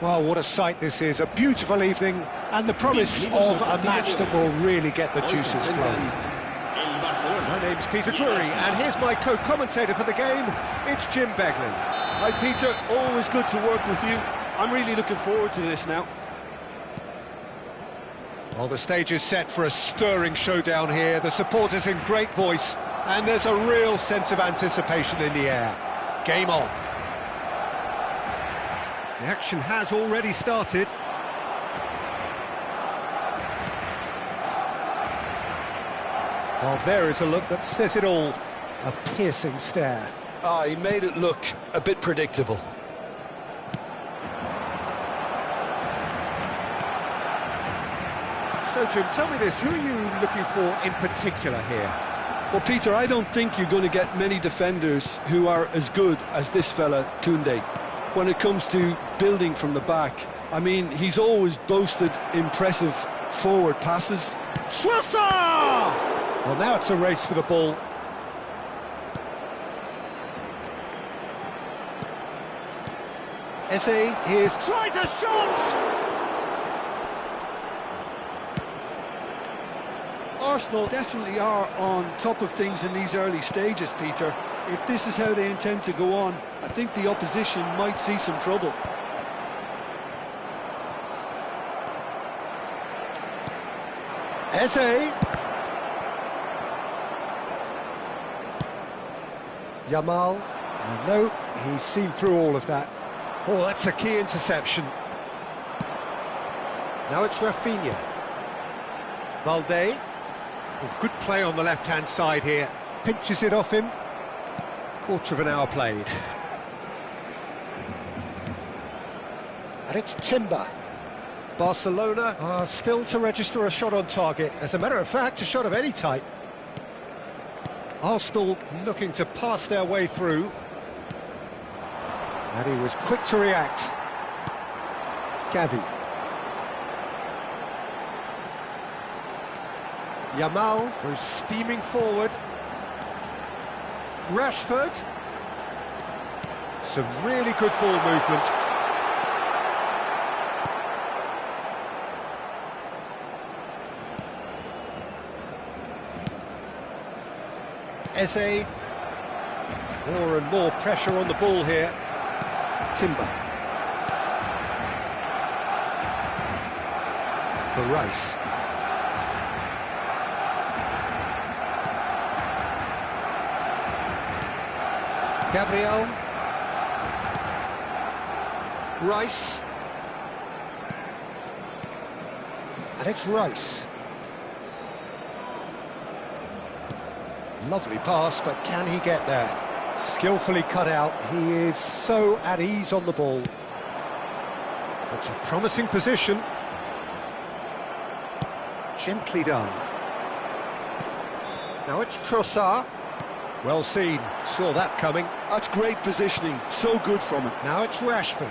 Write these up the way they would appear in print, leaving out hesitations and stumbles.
Well, what a sight this is, a beautiful evening, and the promise of a match that will really get the juices flowing. My name's Peter Drury, and here's my co-commentator for the game, it's Jim Beglin. Hi Peter, always good to work with you. I'm really looking forward to this now. Well, the stage is set for a stirring showdown here, the supporters in great voice, and there's a real sense of anticipation in the air. Game on. The action has already started. Well, there is a look that says it all. A piercing stare. He made it look a bit predictable. So, Jim, tell me this, who are you looking for in particular here? Well, Peter, I don't think you're going to get many defenders who are as good as this fella, Koundé. When it comes to building from the back, I mean, he's always boasted impressive forward passes. Schlusser! Well, now it's a race for the ball. Eze, here's... Tries a shot! Arsenal definitely are on top of things in these early stages, Peter. If this is how they intend to go on, I think the opposition might see some trouble. Eze. Yamal. No, he's seen through all of that. Oh, that's a key interception. Now it's Rafinha. Valde. Oh, good play on the left-hand side here. Pinches it off him. Quarter of an hour played. And it's Timber. Barcelona are still to register a shot on target. As a matter of fact, a shot of any type. Arsenal looking to pass their way through. And he was quick to react. Gavi. Yamal goes steaming forward. Rashford. Some really good ball movement. Eze. More and more pressure on the ball here. Timber. For Rice. Gabriel. Rice. And it's Rice. Lovely pass, but can he get there? Skillfully cut out. He is so at ease on the ball. It's a promising position. Gently done. Now it's Trossard. Well seen, saw that coming. That's great positioning, so good from him. Now it's Rashford.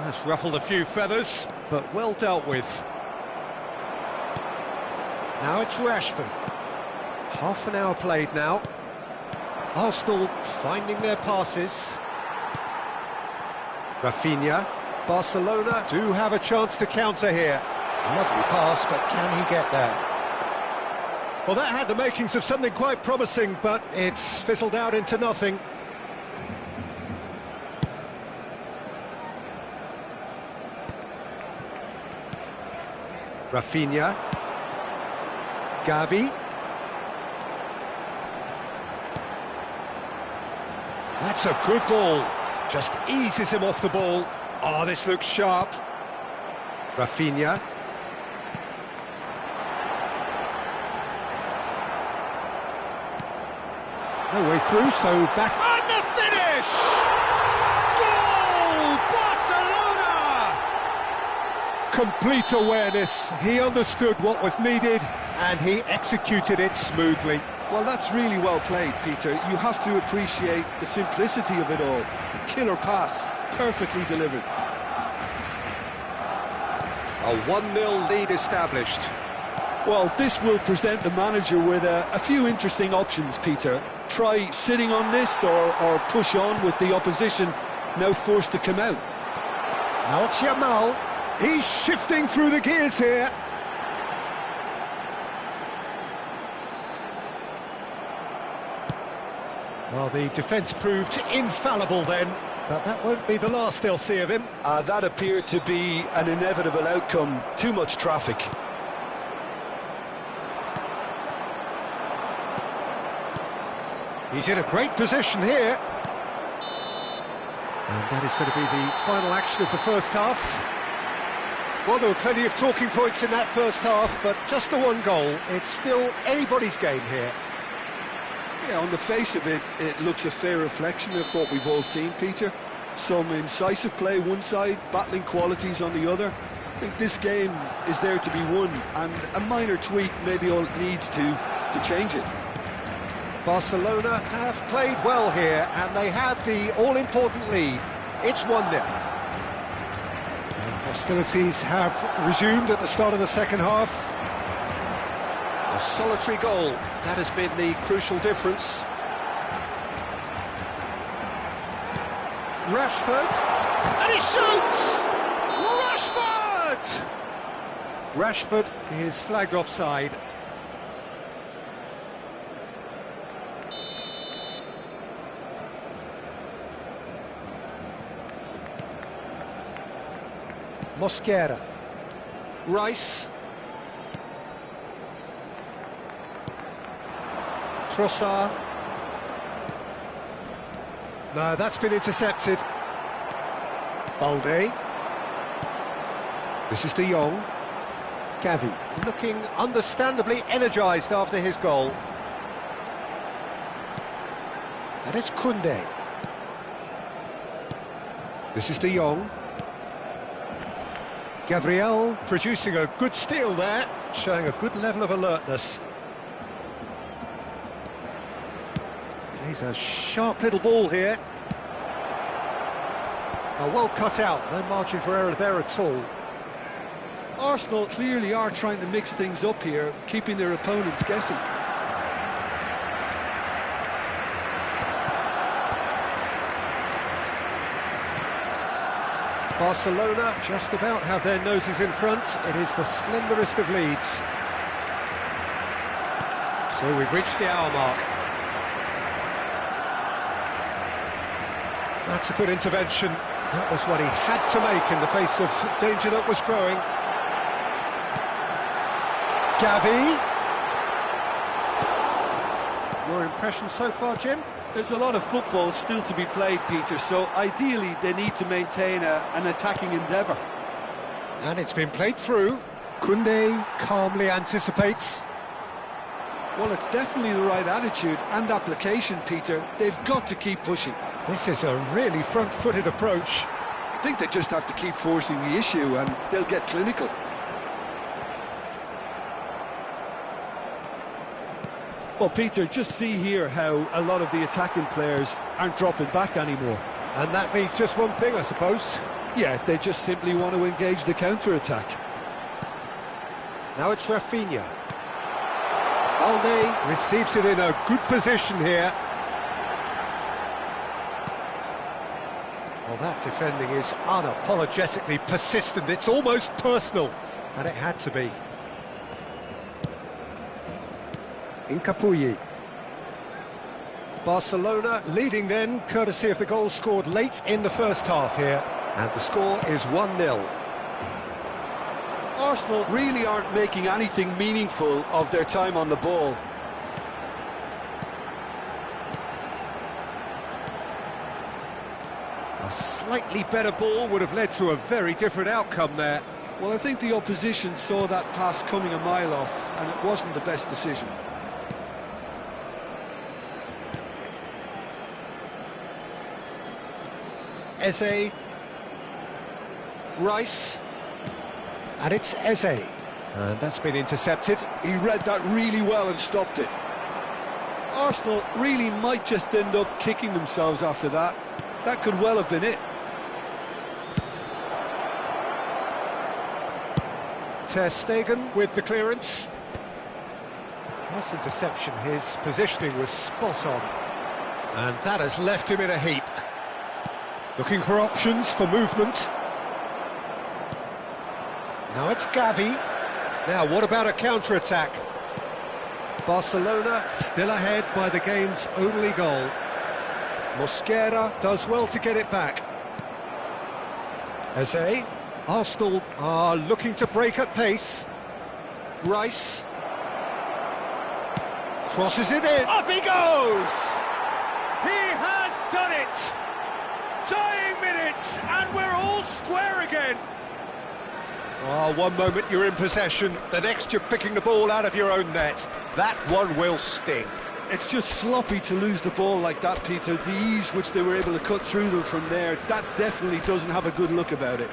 That's ruffled a few feathers, but well dealt with. Now it's Rashford. Half an hour played now. Arsenal finding their passes. Rafinha. Barcelona do have a chance to counter here. Lovely pass, but can he get there? Well, that had the makings of something quite promising, but it's fizzled out into nothing. Rafinha. Gavi. That's a good ball. Just eases him off the ball. Oh, this looks sharp. Rafinha. No way through, so back... And the finish! Goal! Barcelona! Complete awareness. He understood what was needed, and he executed it smoothly. Well, that's really well played, Peter. You have to appreciate the simplicity of it all. A killer pass, perfectly delivered. A 1-0 lead established. Well, this will present the manager with a few interesting options, Peter. Try sitting on this or push on with the opposition now forced to come out. Now it's Yamal. He's shifting through the gears here. Well, the defence proved infallible then, but that won't be the last they'll see of him. That appeared to be an inevitable outcome. Too much traffic. He's in a great position here. And that is going to be the final action of the first half. Well, there were plenty of talking points in that first half, but just the one goal. It's still anybody's game here. Yeah, on the face of it, it looks a fair reflection of what we've all seen, Peter. Some incisive play one side, battling qualities on the other. I think this game is there to be won, and a minor tweak maybe all it needs to change it. Barcelona have played well here, and they have the all-important lead. It's 1-0. And hostilities have resumed at the start of the second half. A solitary goal, that has been the crucial difference. Rashford, and he shoots! Rashford! Rashford is flagged offside. Mosquera. Rice. Trossard. No, that's been intercepted. Balde. This is De Jong. Gavi, looking understandably energised after his goal. And it's Koundé. This is De Jong. Gabriel producing a good steal there, showing a good level of alertness. Plays a sharp little ball here. Well cut out, no margin for error there at all. Arsenal clearly are trying to mix things up here, keeping their opponents guessing. Barcelona just about have their noses in front. It is the slenderest of leads. So we've reached the hour mark. That's a good intervention. That was what he had to make in the face of danger that was growing. Gavi. Your impression so far, Jim? There's a lot of football still to be played, Peter, so ideally they need to maintain an attacking endeavour. And it's been played through. Koundé calmly anticipates. Well, it's definitely the right attitude and application, Peter. They've got to keep pushing. This is a really front-footed approach. I think they just have to keep forcing the issue and they'll get clinical. Well, Peter, just see here how a lot of the attacking players aren't dropping back anymore. And that means just one thing, I suppose. Yeah, they just simply want to engage the counter-attack. Now it's Rafinha. Balde receives it in a good position here. Well, that defending is unapologetically persistent. It's almost personal, and it had to be. Incapuyi. Barcelona leading then, courtesy of the goal scored late in the first half here. And the score is 1-0. Arsenal really aren't making anything meaningful of their time on the ball. A slightly better ball would have led to a very different outcome there. Well, I think the opposition saw that pass coming a mile off, and it wasn't the best decision. Eze. Rice. And it's Eze. And that's been intercepted. He read that really well and stopped it. Arsenal really might just end up kicking themselves after that. That could well have been it. Ter Stegen with the clearance. Nice interception, his positioning was spot on. And that has left him in a heap. Looking for options for movement. Now it's Gavi. Now, what about a counter-attack? Barcelona still ahead by the game's only goal. Mosquera does well to get it back. Eze. Arsenal are looking to break at pace. Rice. Crosses it in. Up he goes! He has done it! Dying minutes, and we're all square again. Oh, one moment you're in possession, the next you're picking the ball out of your own net. That one will sting. It's just sloppy to lose the ball like that, Peter. The ease which they were able to cut through them from there, that definitely doesn't have a good look about it.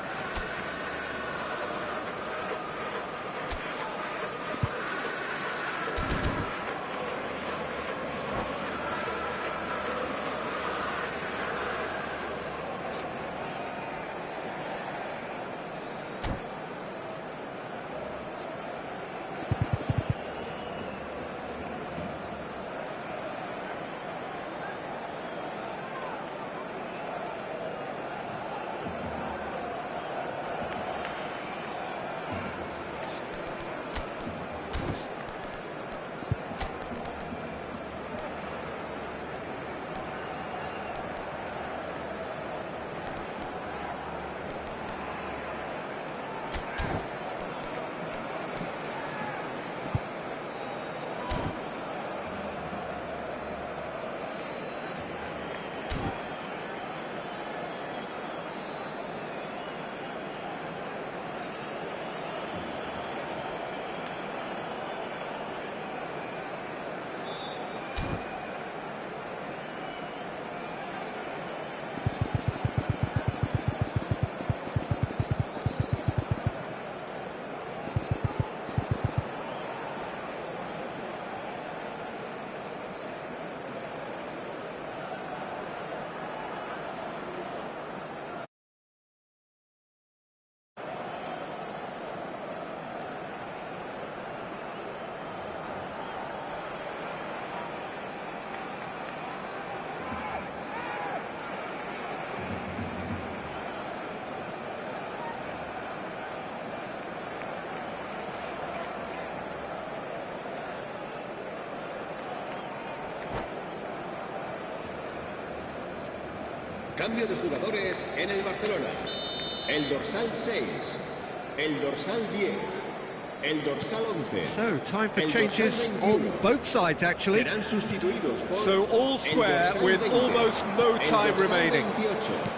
Cambio de jugadores en el Barcelona. El dorsal 6, el dorsal 10, el dorsal 11. So, time for changes on both sides, actually. Serán sustituidos por So, all square with almost no time remaining.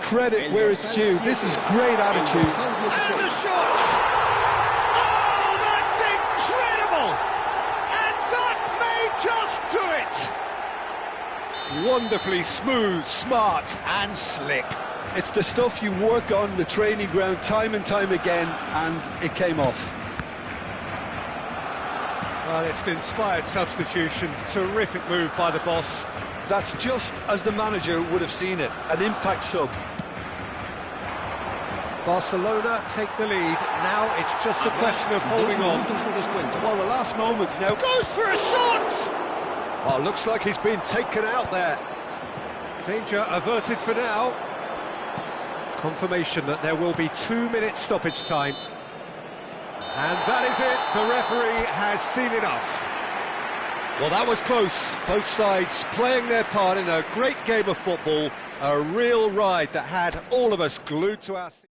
Credit where it's due. This is great attitude. And the shot! Oh, that's incredible! And that may just do it! Wonderfully smooth, smart and slick. It's the stuff you work on the training ground time and time again, and it came off. Well, it's an inspired substitution. Terrific move by the boss. That's just as the manager would have seen it, an impact sub. Barcelona take the lead. Now it's just a question of holding on. Well, the last moments now. Goes for a shot! Oh, looks like he's been taken out there. Danger averted for now. Confirmation that there will be 2 minutes stoppage time. And that is it. The referee has seen enough. Well, that was close. Both sides playing their part in a great game of football. A real ride that had all of us glued to our seats.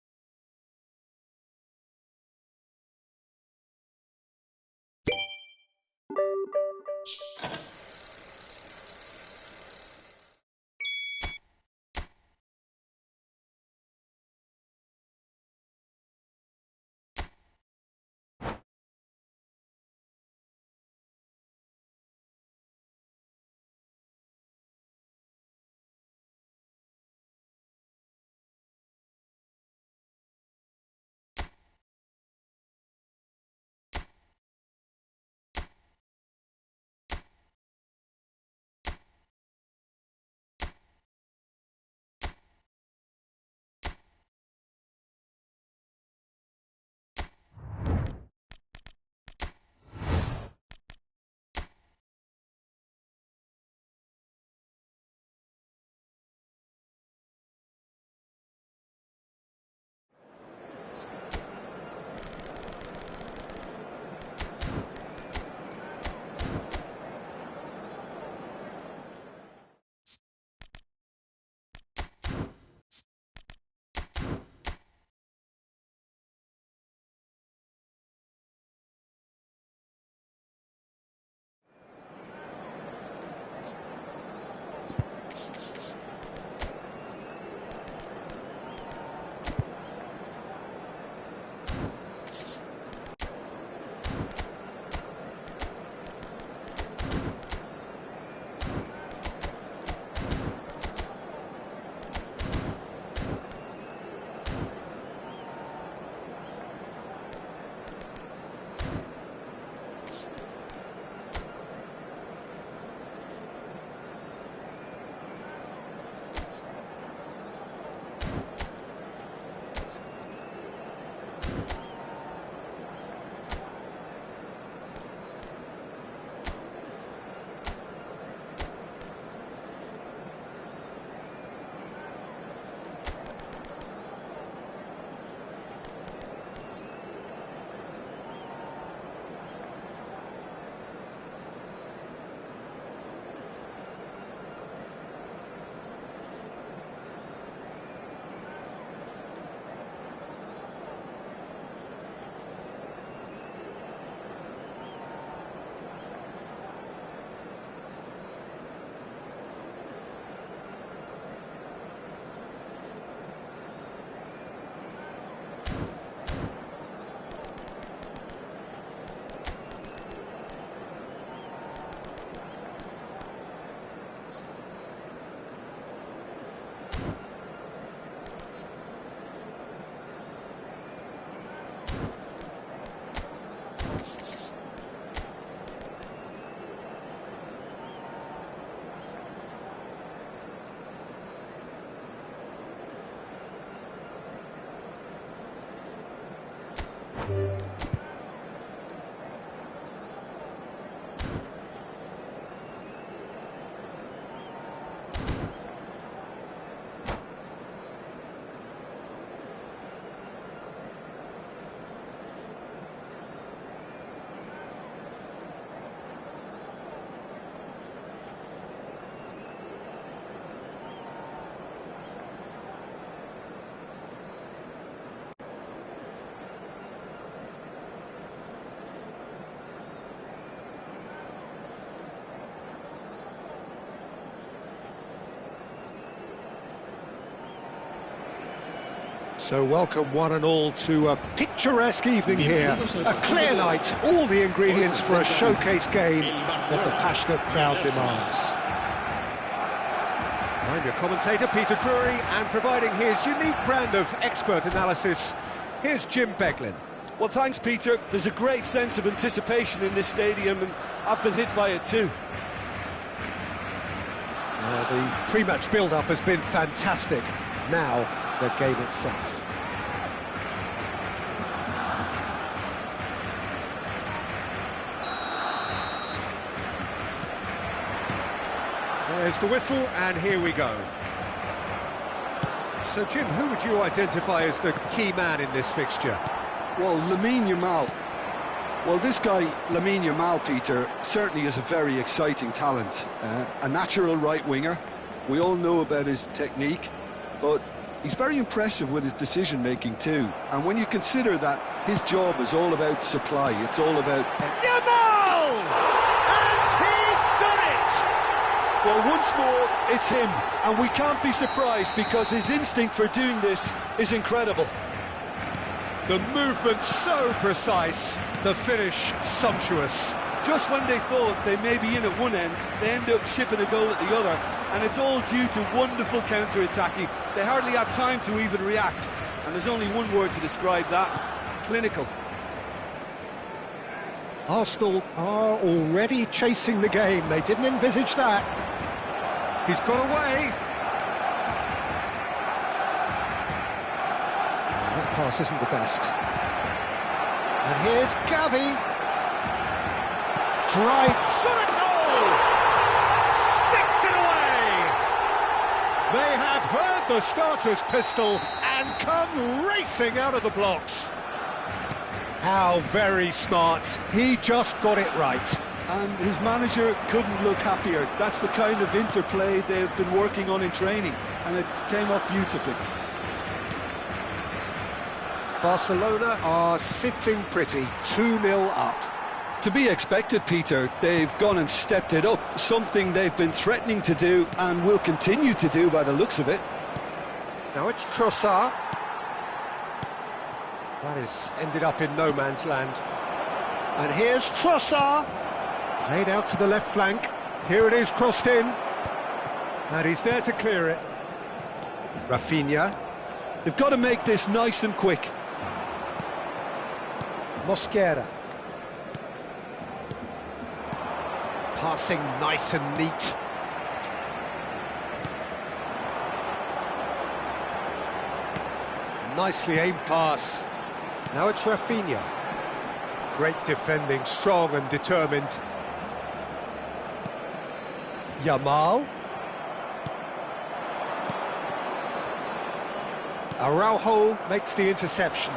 So welcome one and all to a picturesque evening here, a clear night, all the ingredients for a showcase game that the passionate crowd demands. I'm your commentator, Peter Drury, and providing his unique brand of expert analysis, here's Jim Beglin. Well, thanks, Peter. There's a great sense of anticipation in this stadium, and I've been hit by it too. The pre-match build-up has been fantastic. Now, the game itself. There's the whistle, and here we go. So, Jim, who would you identify as the key man in this fixture? Well, Lamine Yamal. Well, this guy, Lamine Yamal, Peter, certainly is a very exciting talent. A natural right winger. We all know about his technique, but he's very impressive with his decision-making too. And when you consider that his job is all about supply, it's all about... Yamal! And he's done it! Well, once more, it's him. And we can't be surprised because his instinct for doing this is incredible. The movement so precise, the finish sumptuous. Just when they thought they may be in at one end, they end up shipping a goal at the other, and it's all due to wonderful counter-attacking. They hardly had time to even react, and there's only one word to describe that: clinical. Arsenal are already chasing the game. They didn't envisage that. He's got away. That pass isn't the best. And here's Gavi. Drive, shot a goal! Sticks it away! They have heard the starter's pistol and come racing out of the blocks. How very smart. He just got it right. And his manager couldn't look happier. That's the kind of interplay they've been working on in training, and it came off beautifully. Barcelona are sitting pretty, 2-0 up. To be expected, Peter. They've gone and stepped it up, something they've been threatening to do and will continue to do by the looks of it. Now it's Trossard. That has ended up in no man's land. And here's Trossard. Played out to the left flank. Here it is, crossed in. And he's there to clear it. Rafinha. They've got to make this nice and quick. Mosquera. Passing nice and neat. Nicely aimed pass. Now it's Rafinha. Great defending, strong and determined. Yamal. Araujo makes the interception.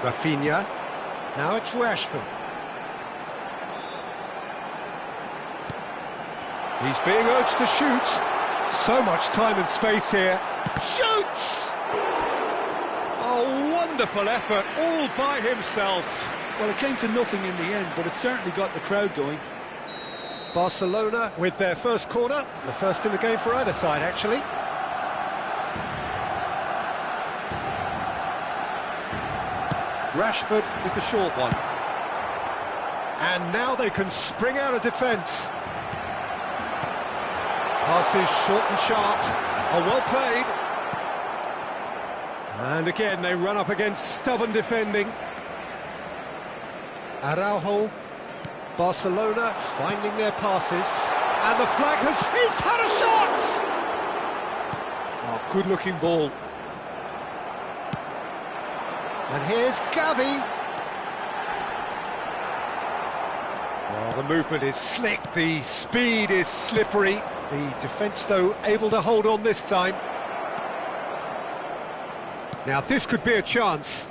Rafinha. Now it's Rashford. He's being urged to shoot. So much time and space here. Shoots! A wonderful effort, all by himself. Well, it came to nothing in the end, but it certainly got the crowd going. Barcelona with their first corner. The first in the game for either side, actually. Rashford with the short one. And now they can spring out of defence. Passes short and sharp. Oh, well played. And again, they run up against stubborn defending. Araujo. Barcelona finding their passes. And the flag has... He's had a shot! Oh, good-looking ball. And here's Gavi. Well, the movement is slick, the speed is slippery. The defence, though, able to hold on this time. Now, this could be a chance.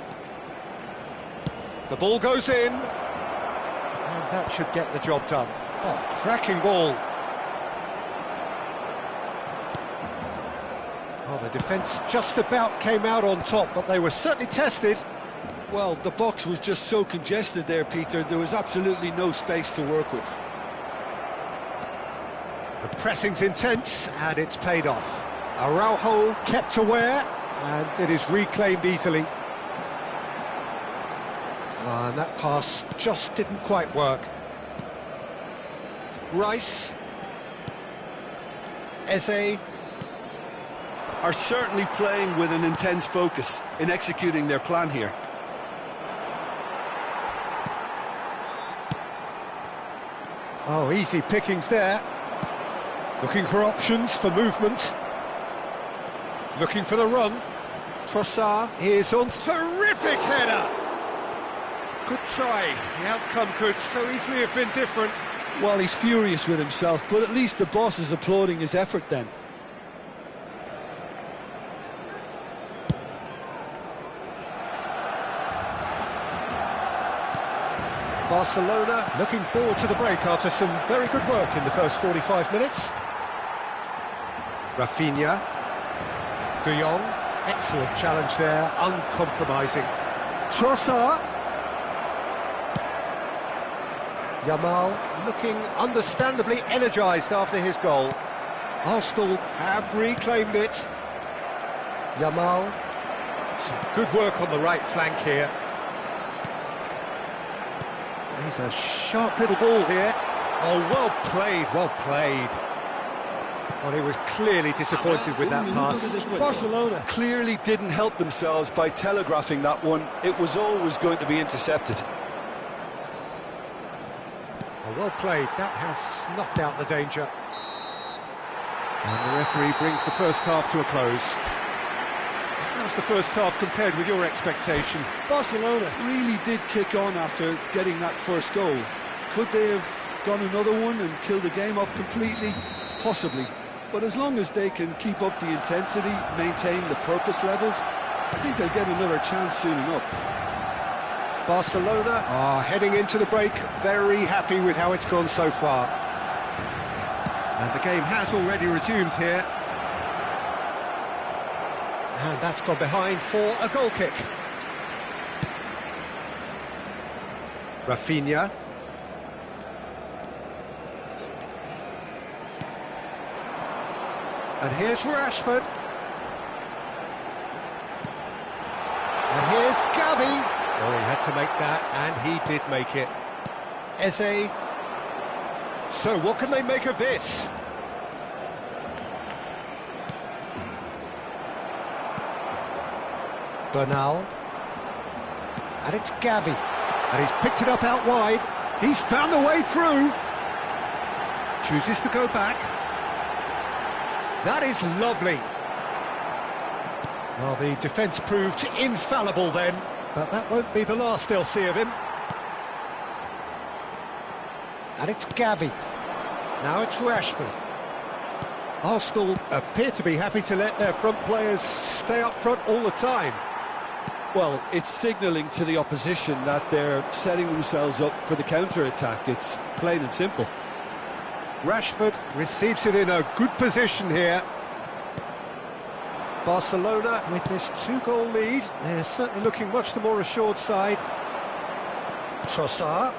The ball goes in. And that should get the job done. Oh, cracking ball. Well, the defence just about came out on top, but they were certainly tested. Well, the box was just so congested there, Peter. There was absolutely no space to work with. The pressing's intense, and it's paid off. Araujo kept aware, and it is reclaimed easily. And that pass just didn't quite work. Rice. Eze. Are certainly playing with an intense focus in executing their plan here. Oh, easy pickings there. Looking for options for movement. Looking for the run. Trossard is on. Terrific header! Good try. The outcome could so easily have been different. Well, he's furious with himself, but at least the boss is applauding his effort then. Barcelona looking forward to the break after some very good work in the first 45 minutes. Rafinha. De Jong. Excellent challenge there, uncompromising. Trossard. Yamal looking understandably energised after his goal. Arsenal have reclaimed it. Yamal. Some good work on the right flank here. He's a sharp little ball here. Oh, well played, well played. Well, he was clearly disappointed with that pass. Barcelona clearly didn't help themselves by telegraphing that one. It was always going to be intercepted. Oh, well played. That has snuffed out the danger. And the referee brings the first half to a close. How's the first half compared with your expectation? Barcelona really did kick on after getting that first goal. Could they have gone another one and killed the game off completely? Possibly. But as long as they can keep up the intensity, maintain the purpose levels, I think they'll get another chance soon enough. Barcelona are heading into the break very happy with how it's gone so far. And the game has already resumed here. And that's gone behind for a goal kick. Rafinha. And here's Rashford. And here's Gavi. Oh, he had to make that, and he did make it. Eze. So what can they make of this? Bernal. And it's Gavi. And he's picked it up out wide. He's found a way through. Chooses to go back. That is lovely. Well, the defence proved infallible then, but that won't be the last they'll see of him. And it's Gavi. Now it's Rashford. Arsenal appear to be happy to let their front players stay up front all the time. Well, it's signalling to the opposition that they're setting themselves up for the counter-attack. It's plain and simple. Rashford receives it in a good position here. Barcelona with this 2-goal lead. They're certainly looking much the more assured side. Trossard.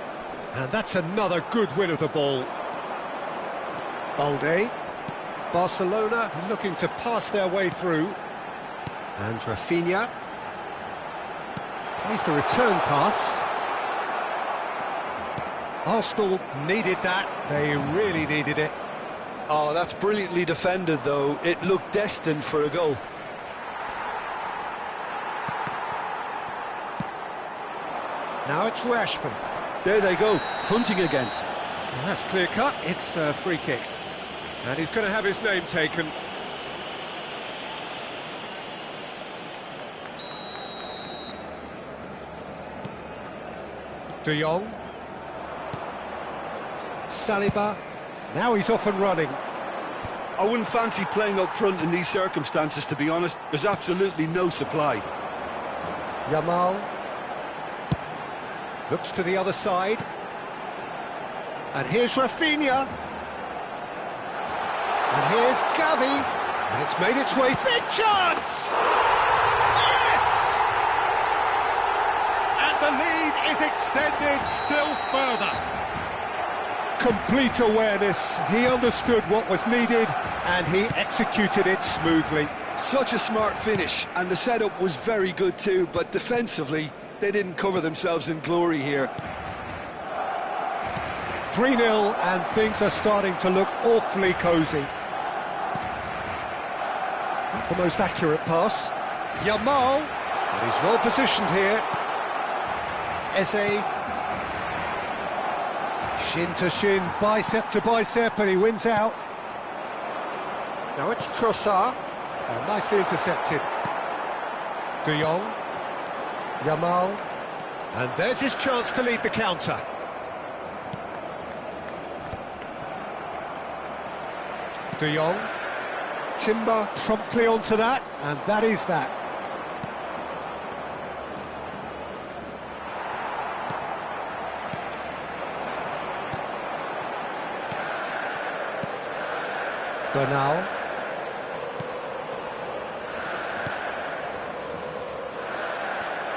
And that's another good win of the ball. Balde. Barcelona looking to pass their way through. And Rafinha. Plays the return pass. Arsenal needed that. They really needed it. Oh, that's brilliantly defended, though. It looked destined for a goal. Now it's Rashford. There they go, hunting again. And that's clear cut. It's a free kick. And he's going to have his name taken. De Jong. Saliba. Now he's off and running. I wouldn't fancy playing up front in these circumstances, to be honest. There's absolutely no supply. Yamal. Looks to the other side. And here's Rafinha. And here's Gavi. And it's made its way. Big chance! Yes! And the lead is extended still further. Complete awareness. He understood what was needed and he executed it smoothly. Such a smart finish, and the setup was very good too, but defensively, they didn't cover themselves in glory here. 3-0 and things are starting to look awfully cosy. Not the most accurate pass. Yamal, and he's well positioned here. Eze. Shin to shin, bicep to bicep, and he wins out. Now it's Trossard. Oh, nicely intercepted. De Jong. Yamal. And there's his chance to lead the counter. De Jong. Timber promptly onto that, and that is that. Bernal.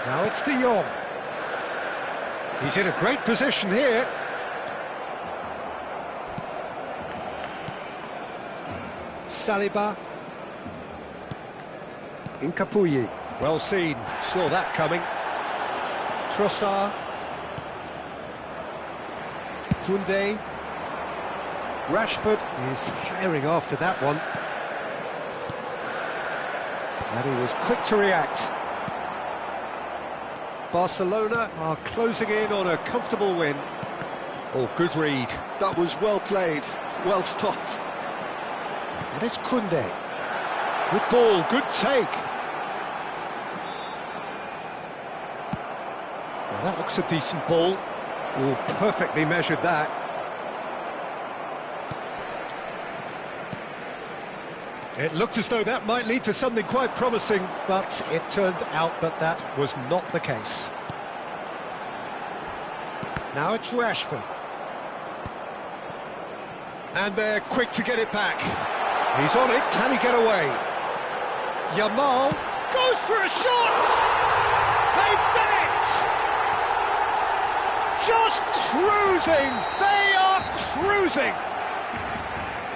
Now it's De Jong. He's in a great position here. Saliba. Incapuyi. Well seen. Saw that coming. Trossard. Koundé. Rashford is firing after that one. And he was quick to react. Barcelona are closing in on a comfortable win. Oh, good read. That was well played, well stopped. And it's Koundé. Good ball, good take. Well, that looks a decent ball. Oh, perfectly measured that. It looked as though that might lead to something quite promising, but it turned out that that was not the case. Now it's Rashford. And they're quick to get it back. He's on it, can he get away? Yamal goes for a shot! They've done it! Just cruising! They are cruising!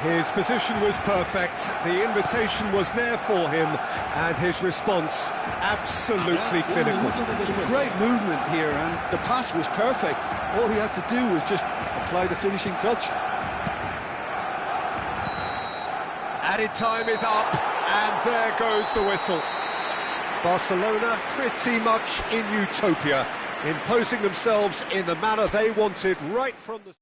His position was perfect, the invitation was there for him, and his response absolutely clinical. Some great movement here, and the pass was perfect. All he had to do was just apply the finishing touch. Added time is up, and there goes the whistle. Barcelona pretty much in utopia, imposing themselves in the manner they wanted right from the...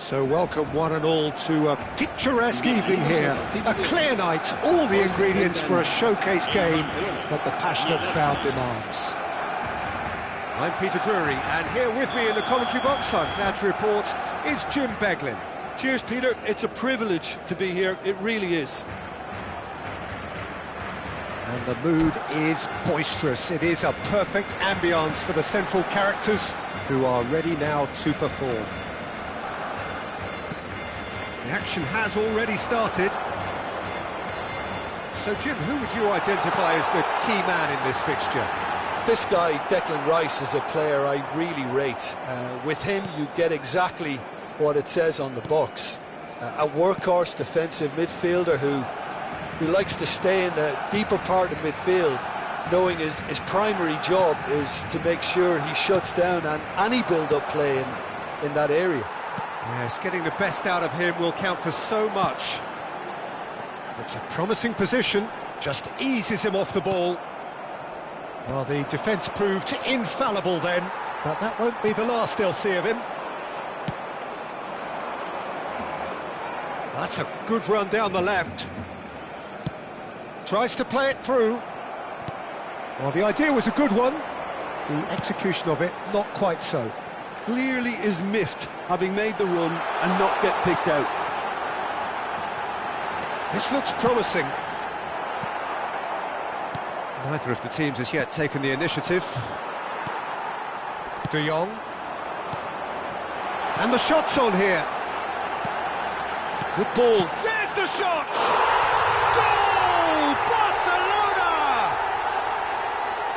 So welcome one and all to a picturesque evening here. A clear night, all the ingredients for a showcase game that the passionate crowd demands. I'm Peter Drury, and here with me in the commentary box, I'm glad to report, is Jim Beglin. Cheers, Peter. It's a privilege to be here. It really is. And the mood is boisterous. It is a perfect ambience for the central characters who are ready now to perform. The action has already started. So, Jim, who would you identify as the key man in this fixture? This guy, Declan Rice, is a player I really rate. With him, you get exactly what it says on the box. A workhorse defensive midfielder who likes to stay in the deeper part of midfield, knowing his primary job is to make sure he shuts down any build-up play in that area. Yes, getting the best out of him will count for so much. It's a promising position, just eases him off the ball. Well, the defence proved infallible then, but that won't be the last they'll see of him. That's a good run down the left. Tries to play it through. Well, the idea was a good one. The execution of it, not quite so. Clearly is miffed, having made the run and not get picked out. This looks promising. Neither of the teams has yet taken the initiative. De Jong. And the shot's on here. Good ball. There's the shot! Goal! Barcelona!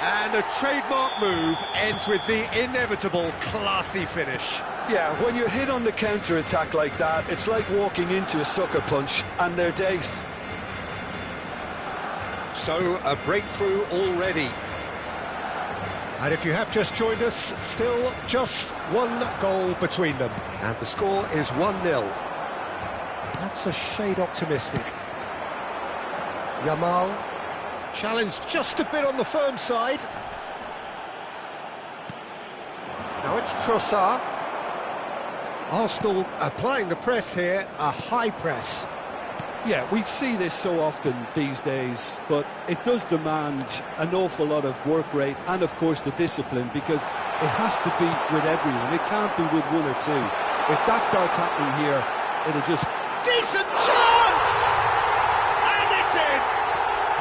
And a trademark move ends with the inevitable classy finish. Yeah, when you're hit on the counter-attack like that, it's like walking into a sucker punch and they're dazed. So, a breakthrough already. And if you have just joined us, still just one goal between them. And the score is 1-0. That's a shade optimistic. Yamal, challenged just a bit on the firm side. Now it's Trossard. Arsenal applying the press here, a high press. Yeah, we see this so often these days, but it does demand an awful lot of work rate and, of course, the discipline, because it has to be with everyone. It can't be with one or two. If that starts happening here, it'll just... Decent chance! And it's in!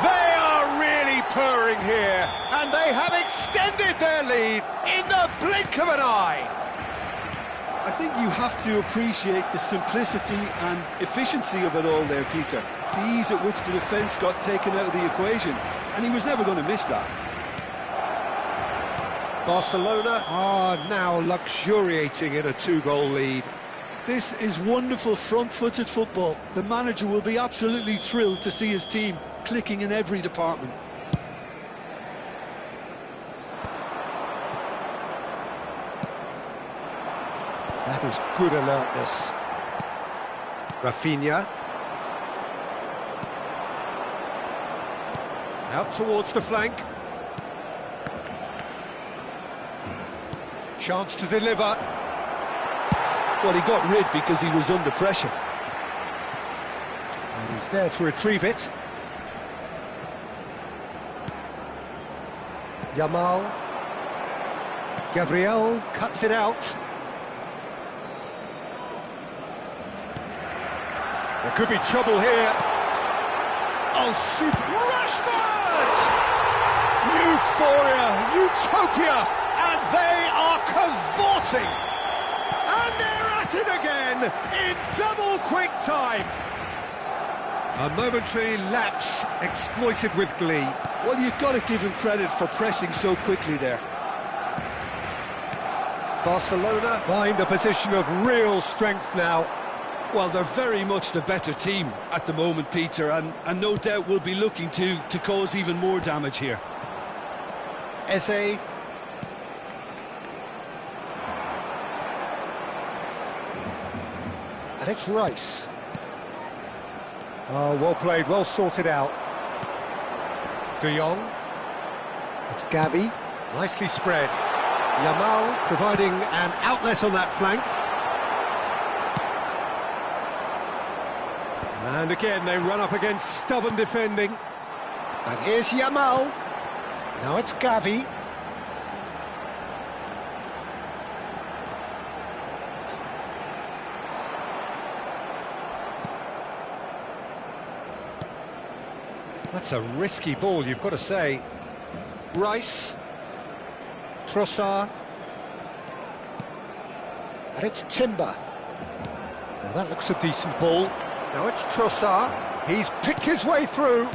They are really purring here, and they have extended their lead in the blink of an eye. I think you have to appreciate the simplicity and efficiency of it all there, Peter. The ease at which the defence got taken out of the equation, and he was never going to miss that. Barcelona are now luxuriating in a two-goal lead. This is wonderful front-footed football. The manager will be absolutely thrilled to see his team clicking in every department. That is good alertness. Rafinha. Out towards the flank. Chance to deliver. Well, he got rid because he was under pressure. And he's there to retrieve it. Yamal. Gabriel cuts it out. There could be trouble here. Oh, super! Rashford! Euphoria, utopia, and they are cavorting. And they're at it again in double quick time. A momentary lapse exploited with glee. Well, you've got to give him credit for pressing so quickly there. Barcelona find a position of real strength now. Well, they're very much the better team at the moment, Peter, and no doubt will be looking to cause even more damage here. Eze. And it's Rice. Oh, well played, well sorted out. De Jong. It's Gavi. Nicely spread. Yamal providing an outlet on that flank. And again, they run up against stubborn defending. And here's Yamal. Now it's Gavi. That's a risky ball, you've got to say. Rice. Trossard. And it's Timber. Now that looks a decent ball. Now it's Trossard. He's picked his way through.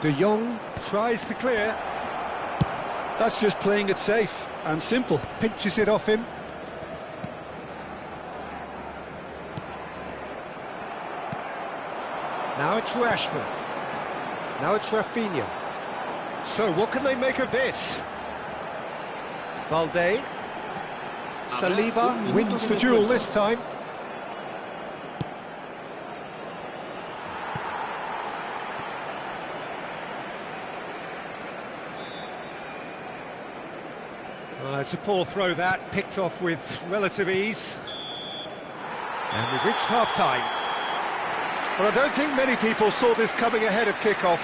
De Jong tries to clear. That's just playing it safe and simple. Pinches it off him. Now it's Rashford. Now it's Rafinha. So what can they make of this? Balde. Saliba wins the duel this time. It's a poor throw that, picked off with relative ease. And we've reached half-time. Well, I don't think many people saw this coming ahead of kick-off.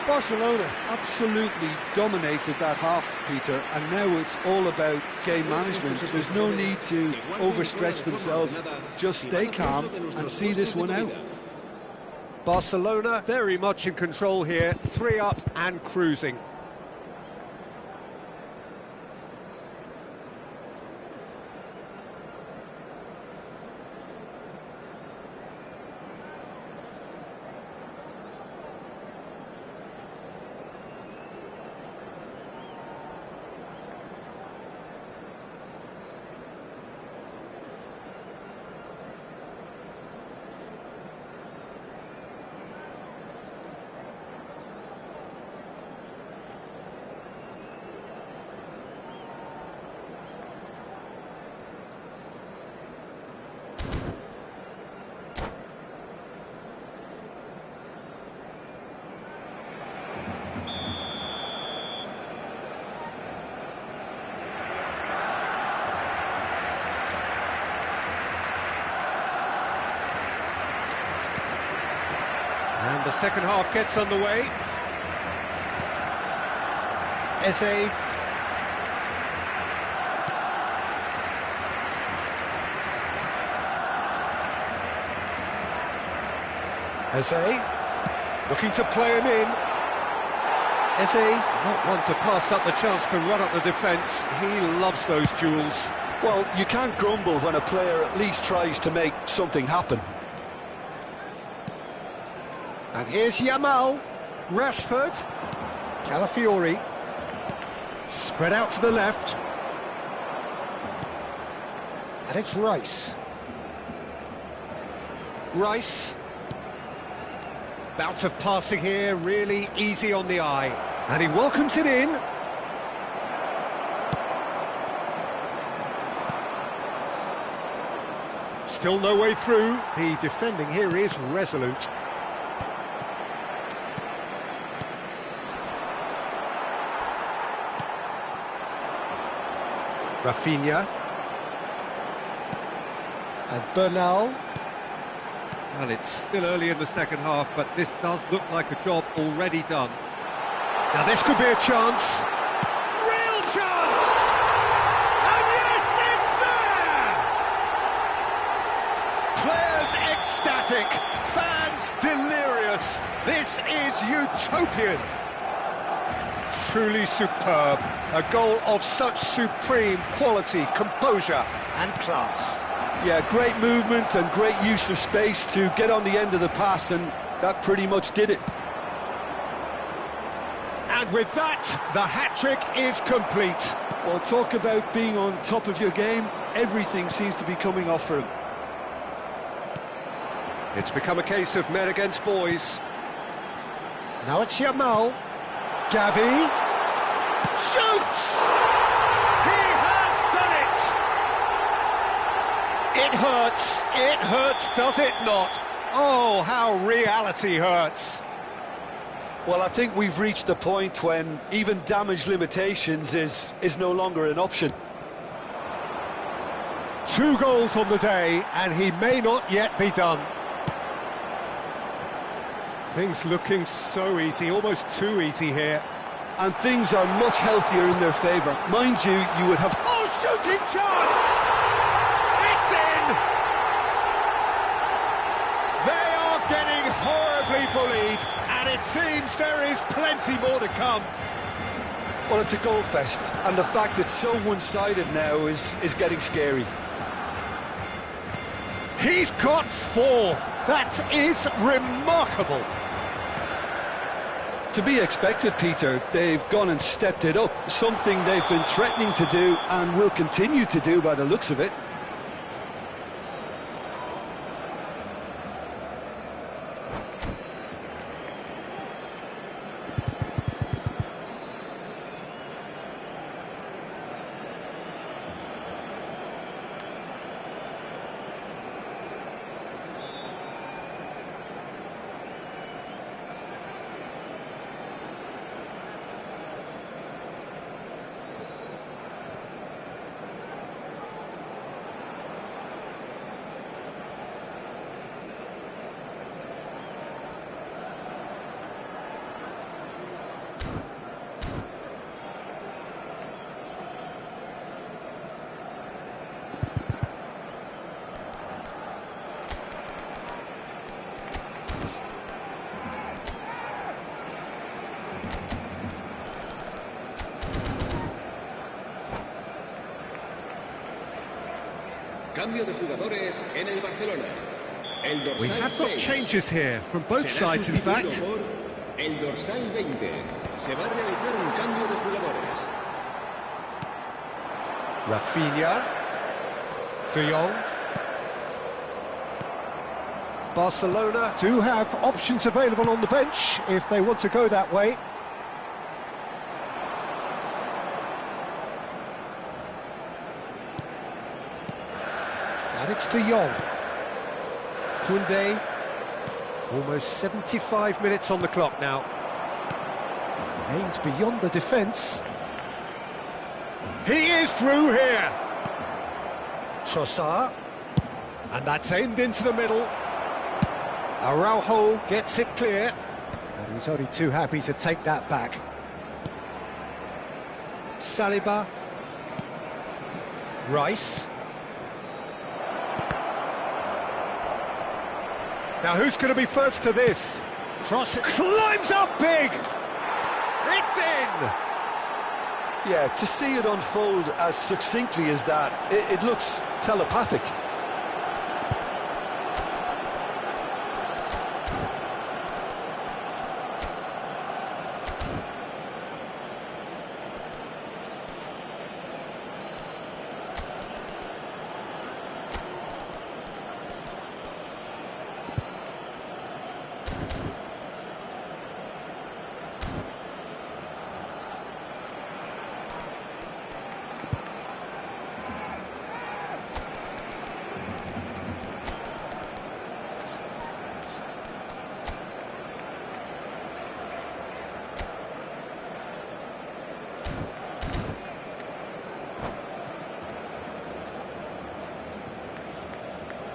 Barcelona absolutely dominated that half, Peter, and now it's all about game management. There's no need to overstretch themselves. Just stay calm and see this one out. Barcelona very much in control here, 3 up and cruising. And the second half gets underway. Eze. Eze. Looking to play him in. Eze. Not one to pass up the chance to run up the defence. He loves those duels. Well, you can't grumble when a player at least tries to make something happen. And here's Yamal. Rashford. Calafiori. Spread out to the left. And it's Rice. Rice. Bout of passing here, really easy on the eye. And he welcomes it in. Still no way through. The defending here is resolute. Rafinha. And Bernal. Well, it's still early in the second half, but this does look like a job already done. Now this could be a chance. Real chance! And yes, it's there! Players ecstatic, fans delirious. This is utopian. Truly superb. A goal of such supreme quality, composure and class. Yeah, great movement and great use of space to get on the end of the pass, and that pretty much did it. And with that, the hat-trick is complete. Well, talk about being on top of your game. Everything seems to be coming off for him. It's become a case of men against boys. Now it's Yamal. Gavi. Shoots! He has done it! It hurts, does it not? Oh, how reality hurts. Well, I think we've reached the point when even damage limitations is no longer an option. 2 goals on the day, and he may not yet be done. Things looking so easy, almost too easy here. And things are much healthier in their favour. Mind you, you would have... Oh, shooting chance! It's in! They are getting horribly bullied, and it seems there is plenty more to come. Well, it's a goal fest, and the fact it's so one-sided now is getting scary. He's got 4. That is remarkable. To be expected, Peter. They've gone and stepped it up, something they've been threatening to do and will continue to do by the looks of it. Cambio de jugadores en el Barcelona. El dorsal We have got 6 changes here from both será sides, in fact. sustituido por el dorsal 20. Se va a realizar un cambio de jugadores. Rafinha, De Jong. Barcelona do have options available on the bench if they want to go that way. And it's De Jong. Koundé. Almost 75 minutes on the clock now. Aimed beyond the defence. He is through here. Trossard. And that's aimed into the middle. Araujo gets it clear. And he's only too happy to take that back. Saliba. Rice. Now who's going to be first to this? Cross climbs up big! It's in! Yeah, to see it unfold as succinctly as that, it looks telepathic.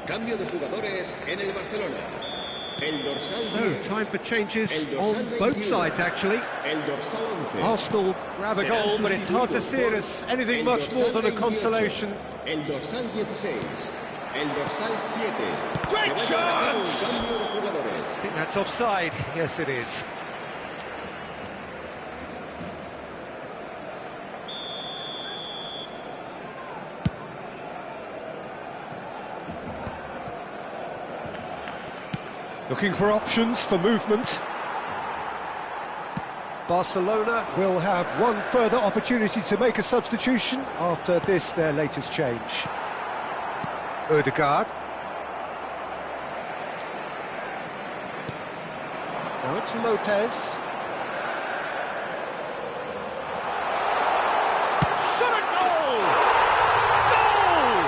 Cambio de jugadores en el Barcelona. El dorsal So, 10. time for changes El dorsal on both 21. sides, actually. El dorsal 11. Arsenal grab a goal, but it's hard to see it as anything much more than a consolation. El dorsal 16. El dorsal 7. Great Se va a realizar un chance! cambio de jugadores. I think that's offside. Yes, it is. Looking for options for movement. Barcelona will have one further opportunity to make a substitution after this, their latest change. Odegaard. Now it's Lopez. Shot a goal! Goal!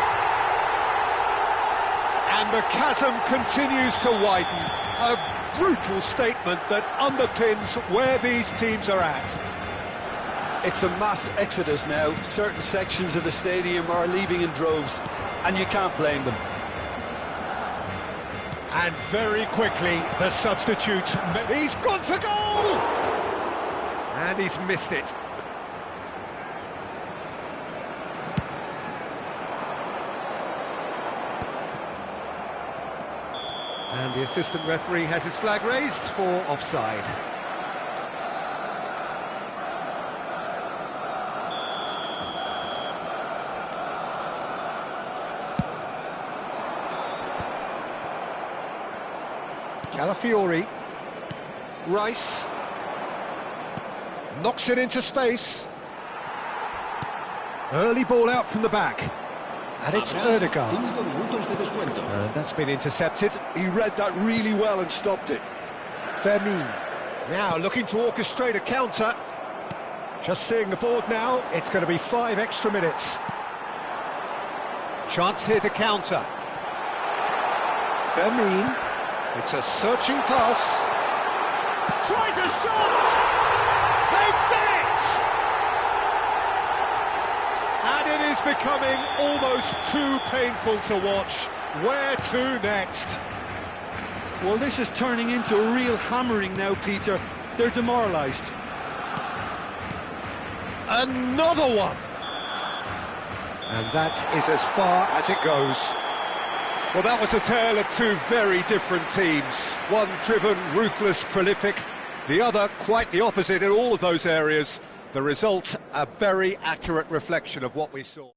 And the chasm continues to widen. A brutal statement that underpins where these teams are at. It's a mass exodus now. Certain sections of the stadium are leaving in droves, and you can't blame them. And very quickly, the substitute, he's gone for goal! And he's missed it. And the assistant referee has his flag raised for offside. Calafiori, Rice, knocks it into space. Early ball out from the back, and it's Erdegaard. And that's been intercepted. He read that really well and stopped it. Fermin, now looking to orchestrate a counter. Just seeing the board now, it's going to be 5 extra minutes. Chance here to counter. Fermin. It's a searching pass. Tries a shot! They've done it! And it is becoming almost too painful to watch. Where to next? Well, this is turning into a real hammering now, Peter. They're demoralised. Another one! And that is as far as it goes. Well, that was a tale of two very different teams. One driven, ruthless, prolific. The other quite the opposite in all of those areas. The result, a very accurate reflection of what we saw.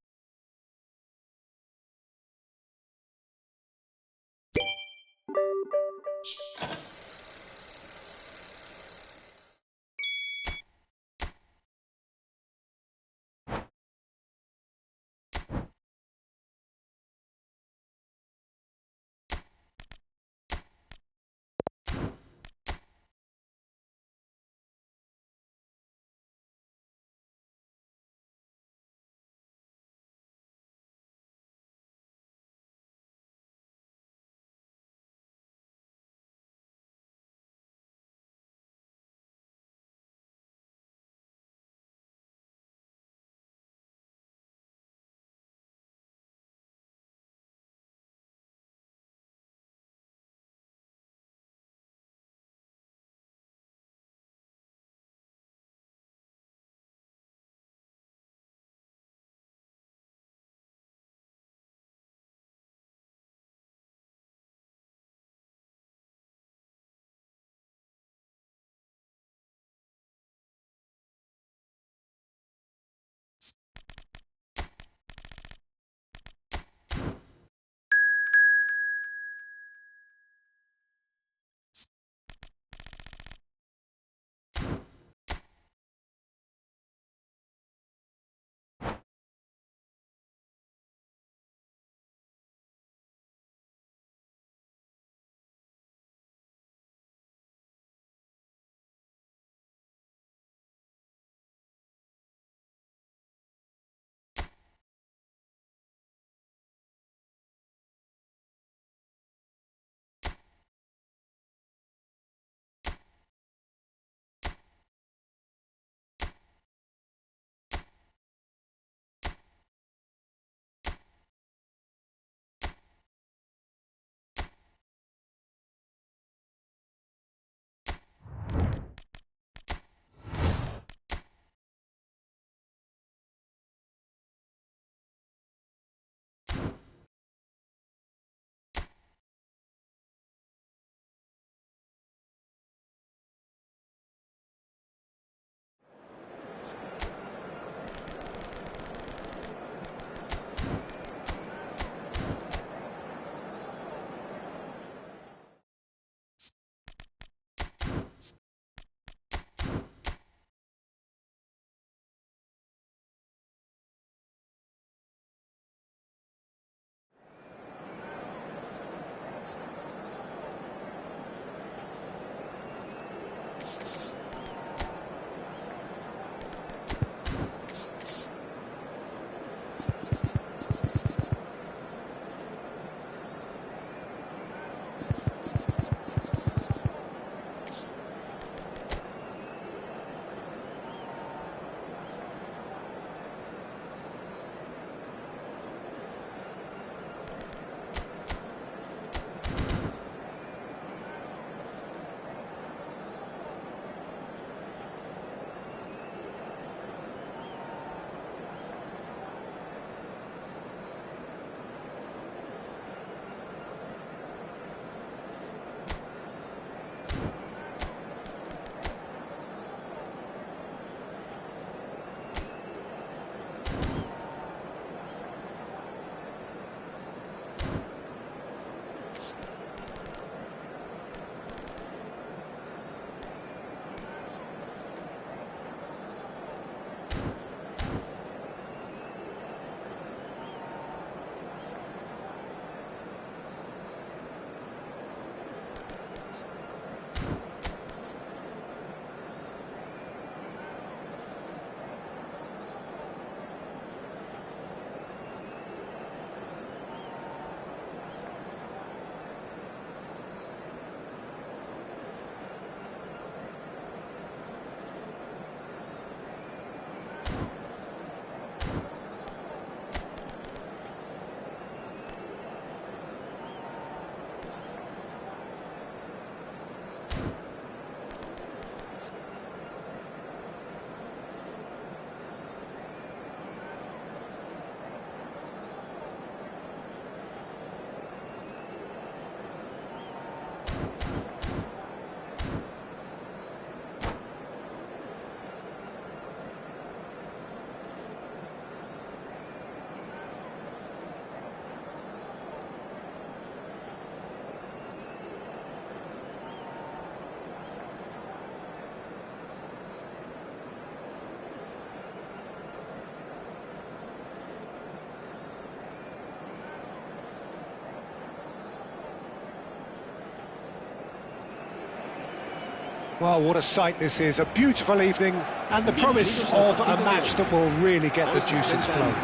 Well, what a sight this is, a beautiful evening, and the promise of a match that will really get the juices flowing.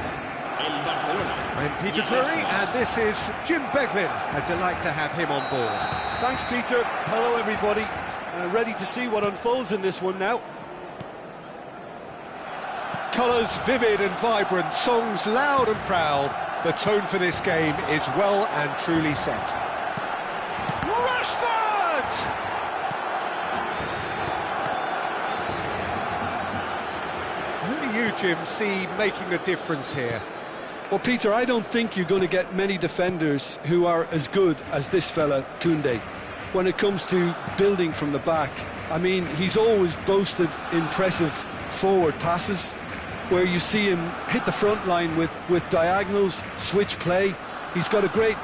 I'm Peter Drury, and this is Jim Beglin. A delight to have him on board. Thanks, Peter. Hello, everybody. Ready to see what unfolds in this one now. Colours vivid and vibrant, songs loud and proud. The tone for this game is well and truly set. Rashford! Who do you, Jim, see making the difference here? Well, Peter, I don't think you're going to get many defenders who are as good as this fella, Koundé. When it comes to building from the back, I mean, he's always boasted impressive forward passes, where you see him hit the front line with diagonals, switch play. He's got a great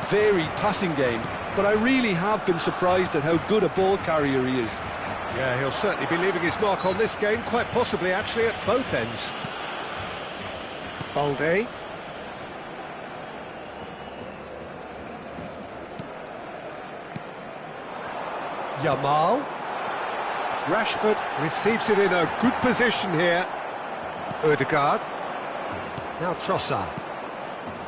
varied passing game, but I really have been surprised at how good a ball carrier he is. Yeah, he'll certainly be leaving his mark on this game, quite possibly actually at both ends. Balde. Yamal. Rashford receives it in a good position here. Ødegaard. Now Trossard.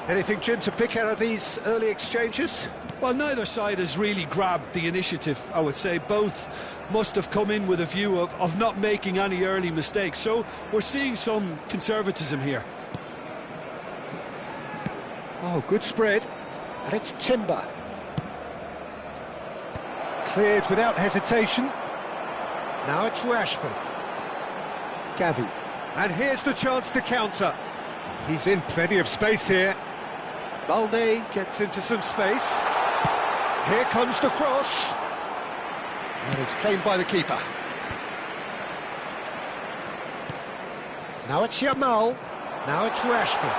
Anything, Jim, to pick out of these early exchanges? Well, neither side has really grabbed the initiative, I would say. Both must have come in with a view of not making any early mistakes. So we're seeing some conservatism here. Oh, good spread. And it's Timber. Cleared without hesitation. Now it's Rashford. Gavi. And here's the chance to counter. He's in plenty of space here. Balde gets into some space. Here comes the cross. And it's claimed by the keeper. Now it's Yamal. Now it's Rashford.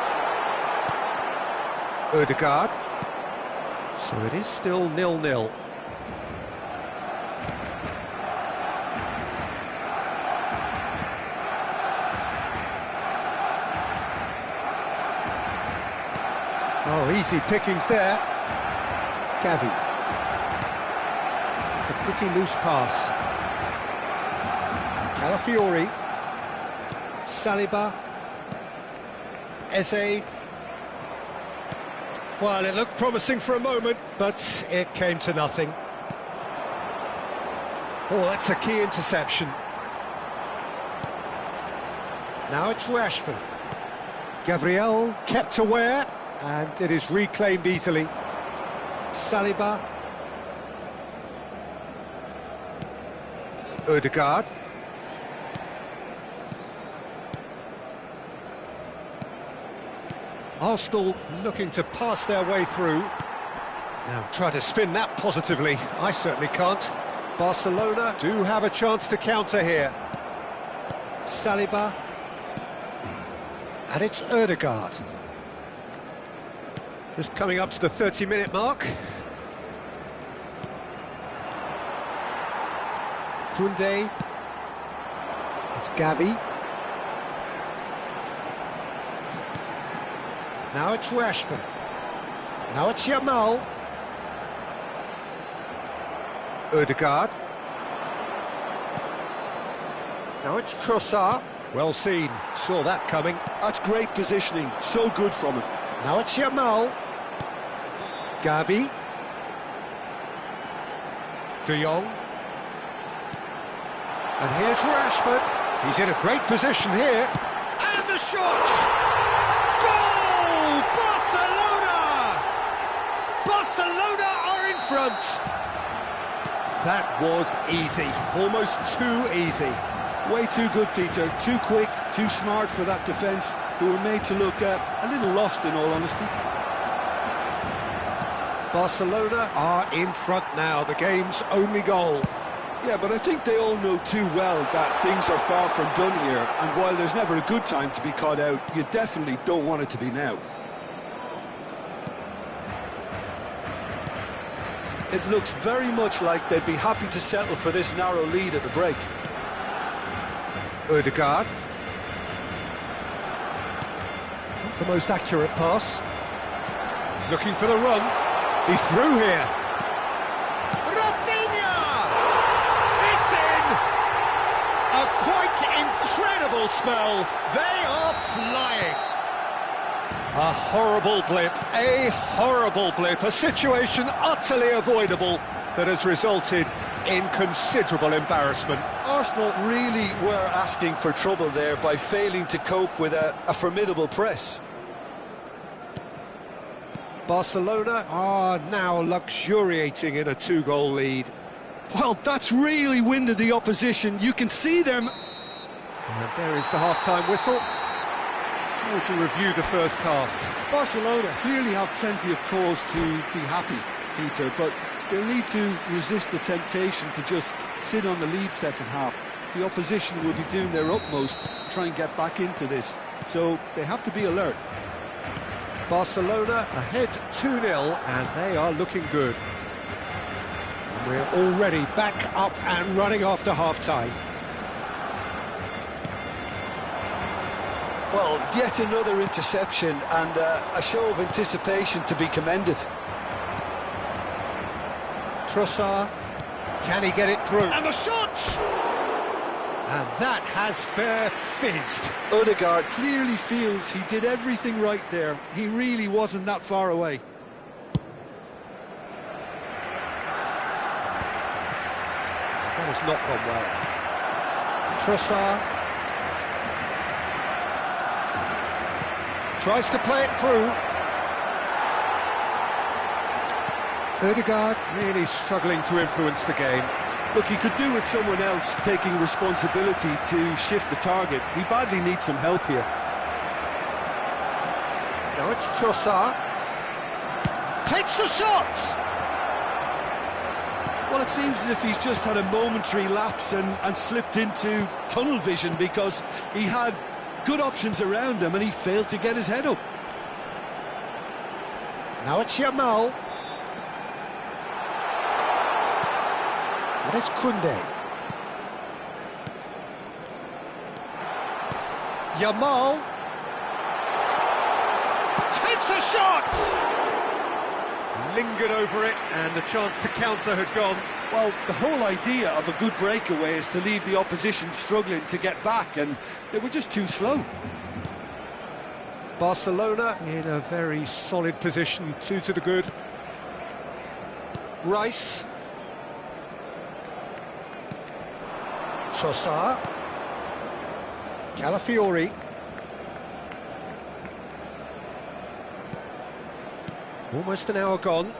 Ødegaard. So it is still 0-0. Oh, easy pickings there. Gavi. It's a pretty loose pass. Calafiori. Saliba. Eze. Well, it looked promising for a moment, but it came to nothing. Oh, that's a key interception. Now it's Rashford. Gabriel kept aware. And it is reclaimed easily. Saliba. Ødegaard. Arsenal looking to pass their way through. Now try to spin that positively. I certainly can't. Barcelona do have a chance to counter here. Saliba. And it's Ødegaard. Just coming up to the 30-minute mark. Koundé. It's Gavi. Now it's Rashford. Now it's Yamal. Ødegaard. Now it's Trossard. Well seen, saw that coming. That's great positioning, so good from him. Now it's Yamal. Gavi. De Jong. And here's Rashford. He's in a great position here. And the shot! Goal! Barcelona! Barcelona are in front. That was easy, almost too easy. Way too good, Peter. Too quick, too smart for that defence, who were made to look a little lost, in all honesty. Barcelona are in front now, the game's only goal. Yeah, but I think they all know too well that things are far from done here, and while there's never a good time to be caught out, you definitely don't want it to be now. It looks very much like they'd be happy to settle for this narrow lead at the break. Ødegaard. Not the most accurate pass. Looking for the run. He's through here. Rafinha! It's in! quite incredible spell. They are flying. A horrible blip, a situation utterly avoidable that has resulted in considerable embarrassment. Arsenal really were asking for trouble there by failing to cope with a formidable press. Barcelona are now luxuriating in a 2-goal lead. Well, that's really winded the opposition. You can see them. And there is the half-time whistle. How would you review the first half? Barcelona clearly have plenty of cause to be happy, Peter, but they'll need to resist the temptation to just sit on the lead second half. The opposition will be doing their utmost to try and get back into this, so they have to be alert. Barcelona ahead 2-0, and they are looking good. And we're already back up and running after half-time. Well, yet another interception and a show of anticipation to be commended. Trossard, can he get it through? And the shot! And that has fair fizzed. Odegaard clearly feels he did everything right there. He really wasn't that far away. That has not gone well. Trossard tries to play it through. Odegaard really struggling to influence the game. Look, he could do with someone else taking responsibility to shift the target. He badly needs some help here. Now it's Trossard. Takes the shot! Well, it seems as if he's just had a momentary lapse and slipped into tunnel vision, because he had good options around him and he failed to get his head up. Now it's Yamal. And it's Koundé. Yamal takes a shot! Lingered over it, and the chance to counter had gone. Well, the whole idea of a good breakaway is to leave the opposition struggling to get back, and they were just too slow. Barcelona in a very solid position, 2 to the good. Rice. Trossard. Calafiori. Almost an hour gone.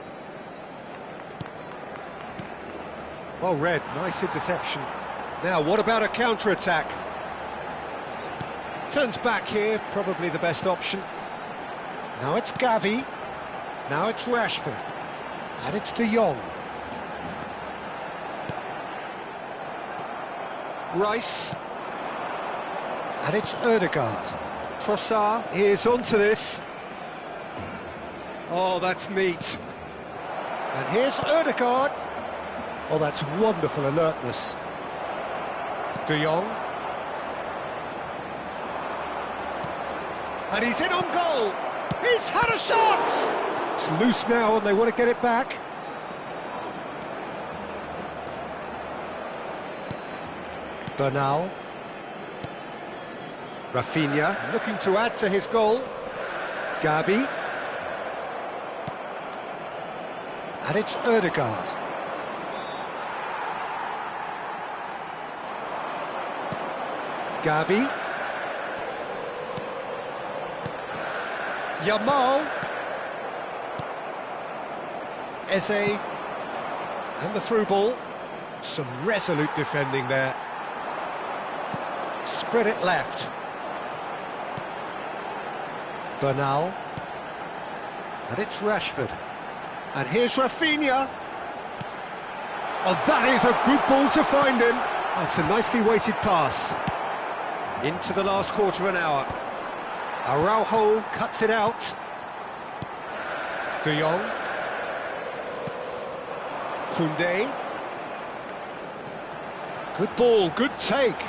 Well read, nice interception. Now, what about a counter-attack? Turns back here, probably the best option. Now it's Gavi. Now it's Rashford. And it's De Jong. Rice. And it's Odegaard. Trossard is onto this. Oh, that's neat. And here's Odegaard. Oh, that's wonderful alertness. De Jong. And he's in on goal. He's had a shot. It's loose now and they want to get it back. Bernal. Rafinha looking to add to his goal. Gavi. And it's Odegaard. Gavi. Yamal. Eze. And the through ball. Some resolute defending there. Spread it left. Bernal. And it's Rashford. And here's Rafinha. Oh, that is a good ball to find him. That's a nicely weighted pass. Into the last quarter of an hour. Araujo cuts it out. De Jong. Koundé. Good ball, good take.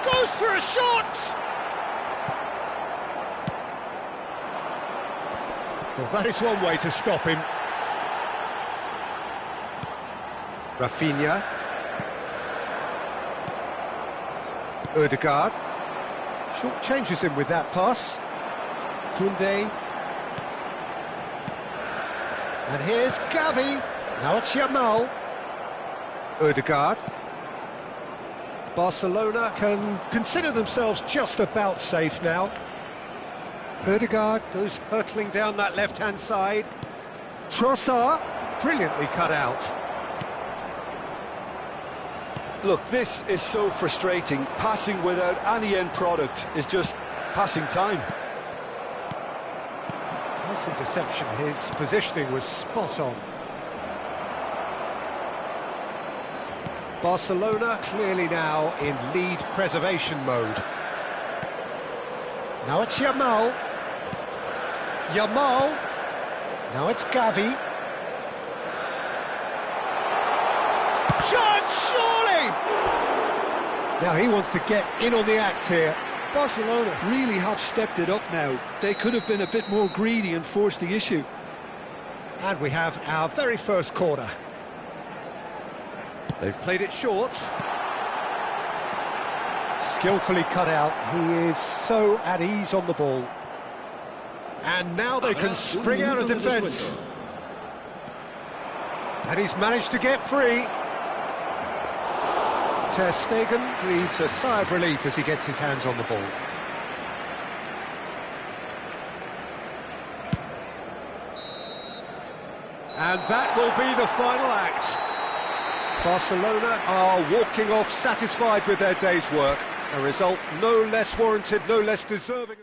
Goes for a shot! Well, that is one way to stop him. Rafinha. Ødegaard. Short changes him with that pass. Koundé. And here's Gavi. Now it's Yamal. Ødegaard. Barcelona can consider themselves just about safe now. Ødegaard goes hurtling down that left-hand side. Trossard, brilliantly cut out. Look, this is so frustrating. Passing without any end product is just passing time. Nice interception, his positioning was spot on. Barcelona clearly now in lead preservation mode. Now it's Yamal. Yamal. Now it's Gavi. Shot, surely! Now he wants to get in on the act here. Barcelona really have stepped it up now. They could have been a bit more greedy and forced the issue. And we have our very first corner. They've played it short. Skillfully cut out. He is so at ease on the ball. And now they can spring out of defence. And he's managed to get free. Ter Stegen breathes a sigh of relief as he gets his hands on the ball. And that will be the final act. Barcelona are walking off satisfied with their day's work. A result no less warranted, no less deserving.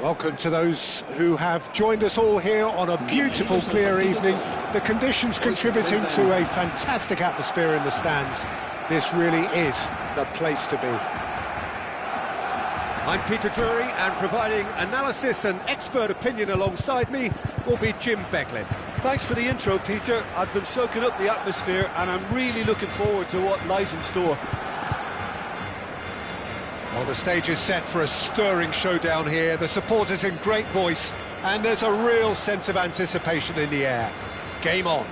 Welcome to those who have joined us all here on a beautiful, clear evening. The conditions contributing to a fantastic atmosphere in the stands. This really is the place to be. I'm Peter Drury, and providing analysis and expert opinion alongside me will be Jim Beglin. Thanks for the intro, Peter. I've been soaking up the atmosphere and I'm really looking forward to what lies in store. Well, the stage is set for a stirring showdown here. The supporters in great voice, and there's a real sense of anticipation in the air. Game on.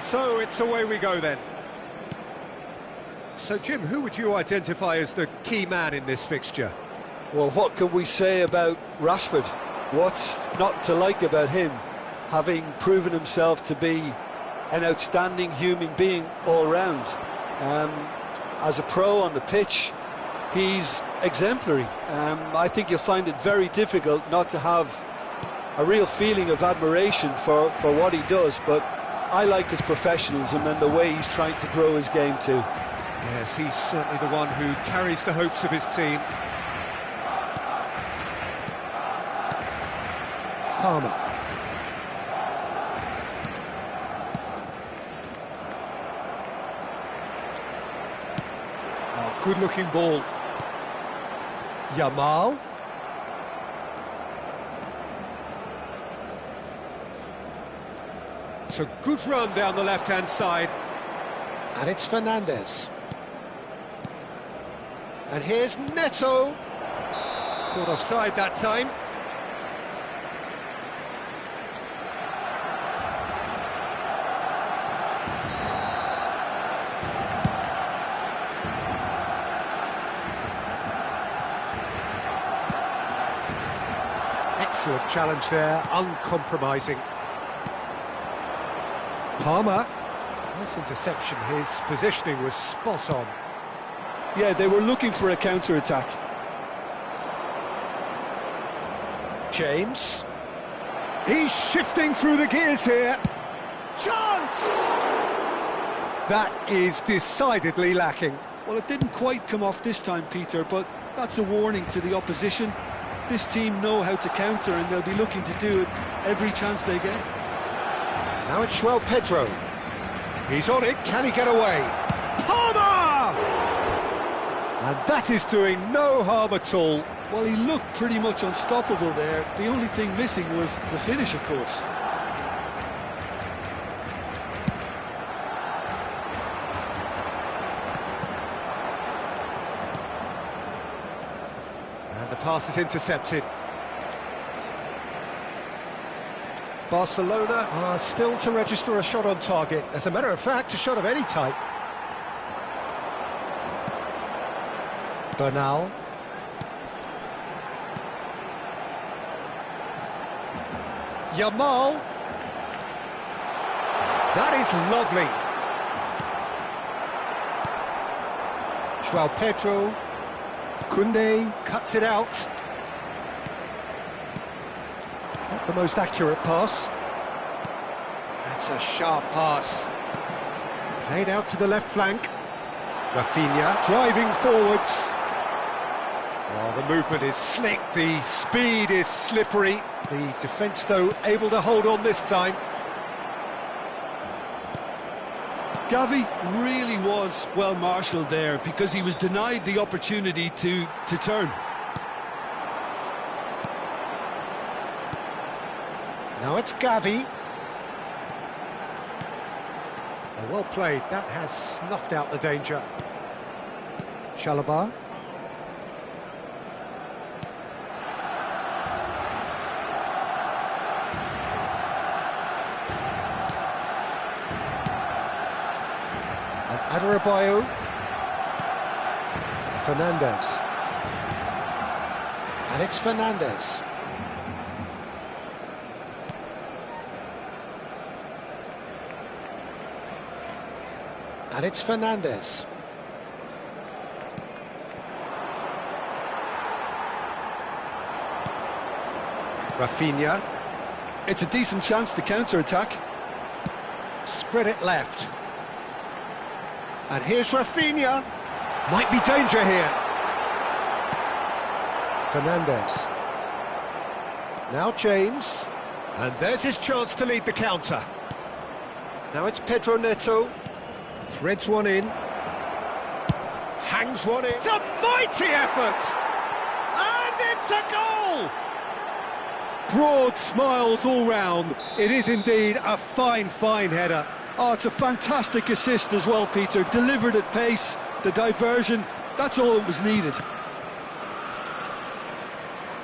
So it's away we go then. So Jim, who would you identify as the key man in this fixture? Well, what can we say about Rashford? What's not to like about him, having proven himself to be an outstanding human being all round? As a pro on the pitch, he's exemplary. I think you'll find it very difficult not to have a real feeling of admiration for what he does, but I like his professionalism and the way he's trying to grow his game too. Yes, he's certainly the one who carries the hopes of his team. Palmer. Oh, good-looking ball. Yamal. It's a good run down the left-hand side. And it's Fernandes. And here's Neto. Caught offside that time. Excellent challenge there, uncompromising. Palmer. Nice interception, his positioning was spot on. Yeah, they were looking for a counter-attack. James. He's shifting through the gears here. Chance! That is decidedly lacking. Well, it didn't quite come off this time, Peter, but that's a warning to the opposition. This team know how to counter and they'll be looking to do it every chance they get. Now it's João Pedro. He's on it, can he get away? Palmer! And that is doing no harm at all. Well, he looked pretty much unstoppable there. The only thing missing was the finish, of course. And the pass is intercepted. Barcelona are still to register a shot on target. As a matter of fact, a shot of any type. Bernal. Yamal. That is lovely. João Pedro. Koundé cuts it out. Not the most accurate pass. That's a sharp pass. Played out to the left flank. Rafinha driving forwards. Oh, the movement is slick, the speed is slippery. The defence, though, able to hold on this time. Gavi really was well marshalled there because he was denied the opportunity to turn. Now it's Gavi. Oh, well played, that has snuffed out the danger. Chalobah. And Adarabioyo. Fernandes. And it's Fernandes. And it's Fernandes. Rafinha. It's a decent chance to counter-attack. Spread it left. And here's Rafinha. Might be danger here. Fernandes. Now James. And there's his chance to lead the counter. Now it's Pedro Neto. Threads one in. Hangs one in. It's a mighty effort! And it's a goal! Broad smiles all round. It is indeed a fine, fine header. Oh, it's a fantastic assist as well, Peter. Delivered at pace, the diversion, that's all that was needed.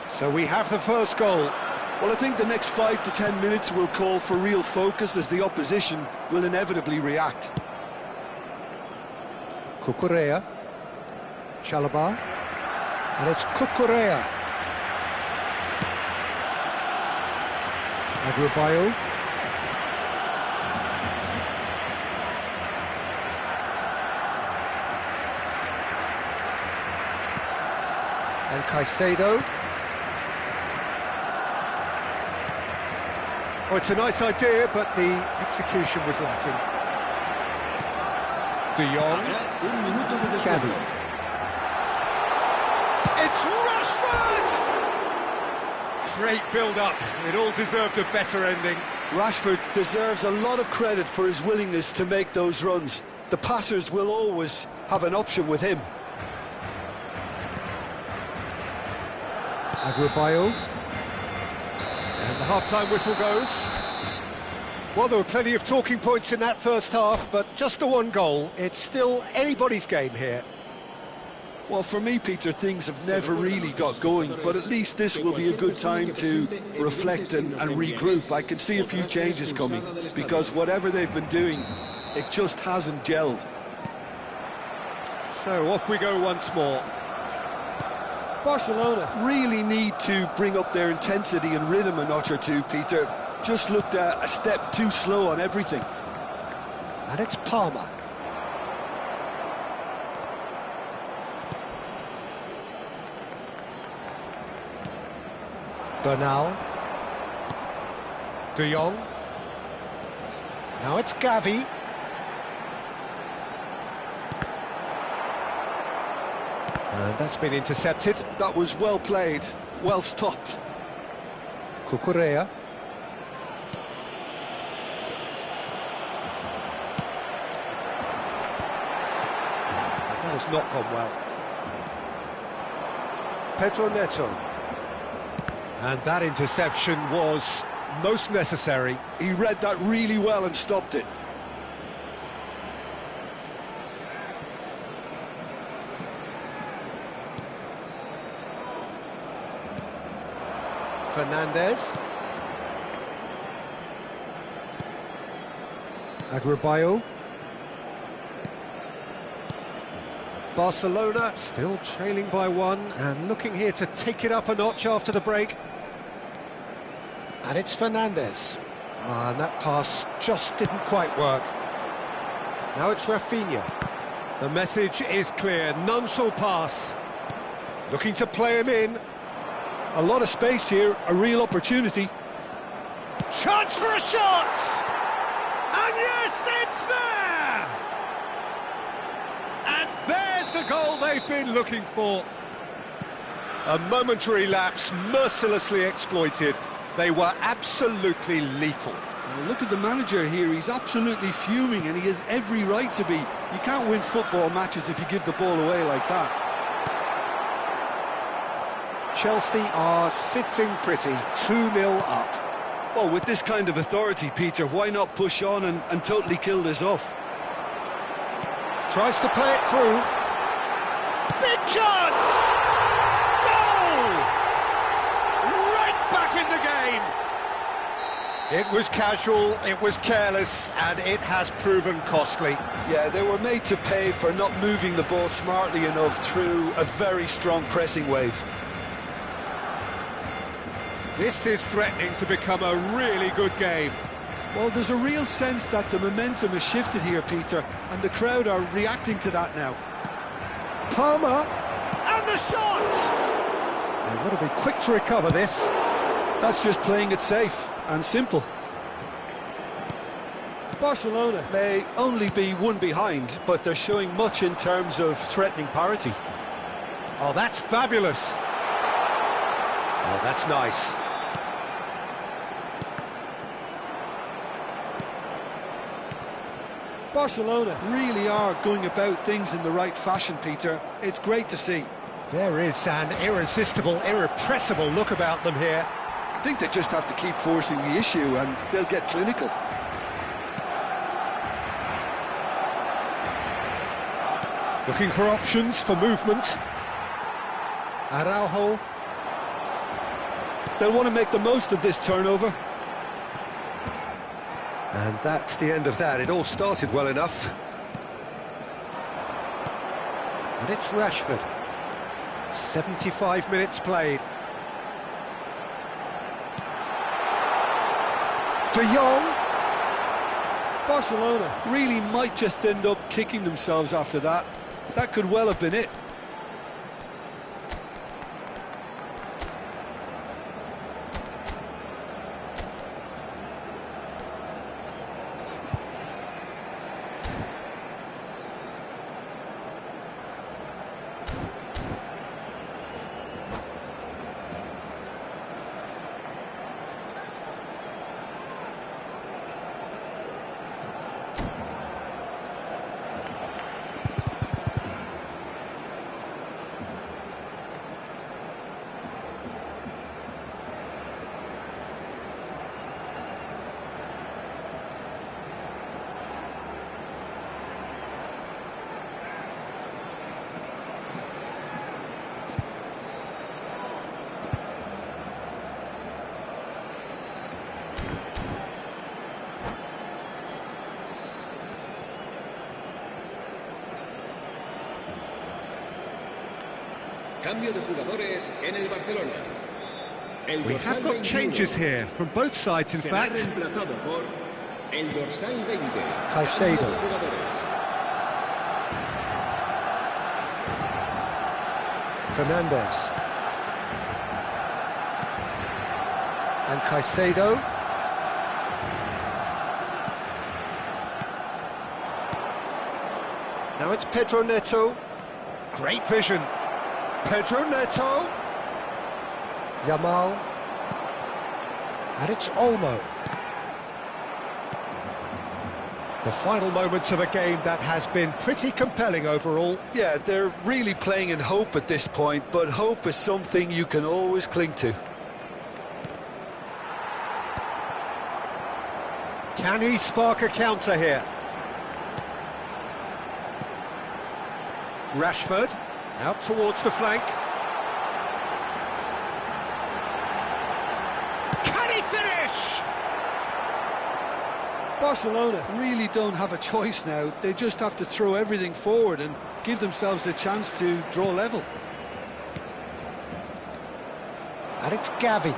So we have the first goal. Well, I think the next 5 to 10 minutes will call for real focus as the opposition will inevitably react. Cucurella. Chalobah. And it's Cucurella. Abou. And Caicedo. Oh, it's a nice idea, but the execution was lacking. De Jong. Gavi. It's Rashford! Great build-up. It all deserved a better ending. Rashford deserves a lot of credit for his willingness to make those runs. The passers will always have an option with him. Abou. And the half-time whistle goes. Well, there were plenty of talking points in that first half, but just the one goal. It's still anybody's game here. Well, for me, Peter, things have never really got going, but at least this will be a good time to reflect and regroup. I can see a few changes coming, because whatever they've been doing, it just hasn't gelled. So off we go once more. Barcelona really need to bring up their intensity and rhythm a notch or two, Peter. Just looked a step too slow on everything. And it's Palmer. Bernal. De Jong. Now it's Gavi. And that's been intercepted. That was well played, well stopped. Cucurella. That has not gone well. Pedro Neto. And that interception was most necessary. He read that really well and stopped it. Fernandes. Abou. Barcelona still trailing by one and looking here to take it up a notch after the break. And it's Fernandes. And that pass just didn't quite work. Now it's Rafinha. The message is clear, none shall pass. Looking to play him in. A lot of space here, a real opportunity. Chance for a shot! And yes, it's there! And there's the goal they've been looking for. A momentary lapse, mercilessly exploited. They were absolutely lethal. Well, look at the manager here, he's absolutely fuming and he has every right to be. You can't win football matches if you give the ball away like that. Chelsea are sitting pretty, 2-0 up. Well, with this kind of authority, Peter, why not push on and totally kill this off? Tries to play it through. Big chance! Goal! Right back in the game! It was casual, it was careless, and it has proven costly. Yeah, they were made to pay for not moving the ball smartly enough through a very strong pressing wave. This is threatening to become a really good game. Well, there's a real sense that the momentum has shifted here, Peter, and the crowd are reacting to that now. Palmer, and the shot! They've got to be quick to recover this. That's just playing it safe and simple. Barcelona may only be one behind, but they're showing much in terms of threatening parity. Oh, that's fabulous. Oh, that's nice. Barcelona really are going about things in the right fashion, Peter. It's great to see. There is an irresistible, irrepressible look about them here. I think they just have to keep forcing the issue and they'll get clinical. Looking for options for movement. Araujo. They'll want to make the most of this turnover. And that's the end of that. It all started well enough. And it's Rashford. 75 minutes played. De Jong. Barcelona really might just end up kicking themselves after that. That could well have been it. Cambio de jugadores en el Barcelona. We have got changes here from both sides, in fact. Reemplazado por el dorsal 20. Caicedo. Cambio de jugadores. Fernandes. And Caicedo. Now it's Pedro Neto. Great vision. Pedro Neto. Yamal. And it's Olmo. The final moments of a game that has been pretty compelling overall. Yeah, they're really playing in hope at this point, but hope is something you can always cling to. Can he spark a counter here? Rashford, out towards the flank. Can he finish? Barcelona really don't have a choice now. They just have to throw everything forward and give themselves a chance to draw level. And it's Gavi.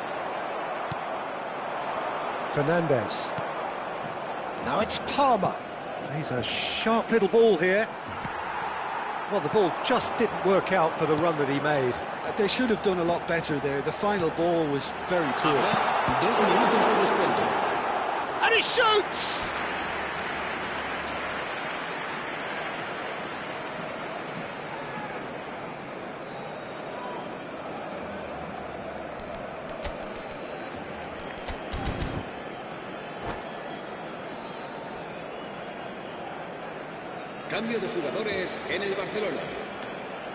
Fernandes. Now it's Palmer. Plays a sharp little ball here. Well, the ball just didn't work out for the run that he made. They should have done a lot better there. The final ball was very poor. 2 minutos de descuento. And he shoots! Cambio de jugadores en el Barcelona.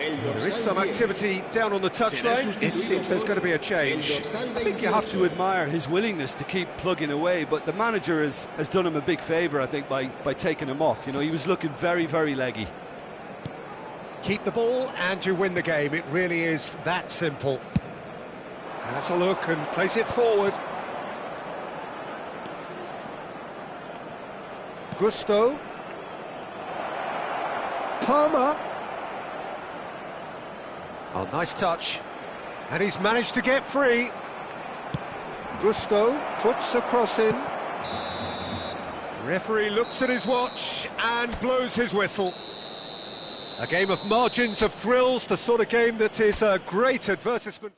El There is dorsal some 10. activity down on the touchline. It seems there's going to be a change. I think you have to admire his willingness to keep plugging away, but the manager has done him a big favour, I think, by taking him off. You know, he was looking very, very leggy. Keep the ball and you win the game. It really is that simple. Has a look and plays it forward. Gusto. Palmer. Oh, nice touch. And he's managed to get free. Gusto puts a cross in. Referee looks at his watch and blows his whistle. A game of margins, of thrills, the sort of game that is a great advertisement.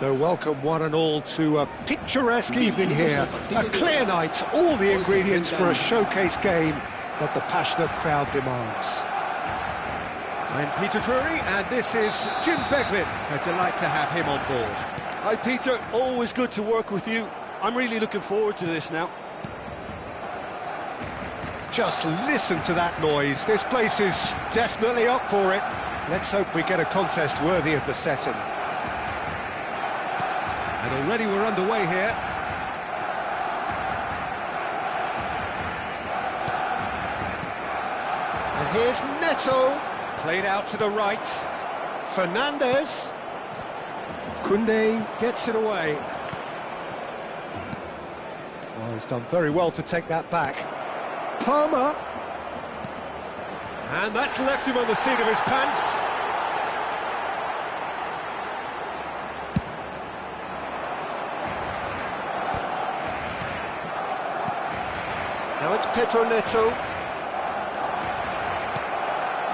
So welcome one and all to a picturesque evening here. A clear night, all the ingredients for a showcase game that the passionate crowd demands. I'm Peter Drury, and this is Jim Beglin. A delight to have him on board. Hi Peter, always good to work with you. I'm really looking forward to this now. Just listen to that noise. This place is definitely up for it. Let's hope we get a contest worthy of the setting. And already we're underway here. And here's Neto. Played out to the right. Fernandez. Koundé gets it away. Oh, he's done very well to take that back. Palmer. And that's left him on the seat of his pants. Now it's Pedro Neto.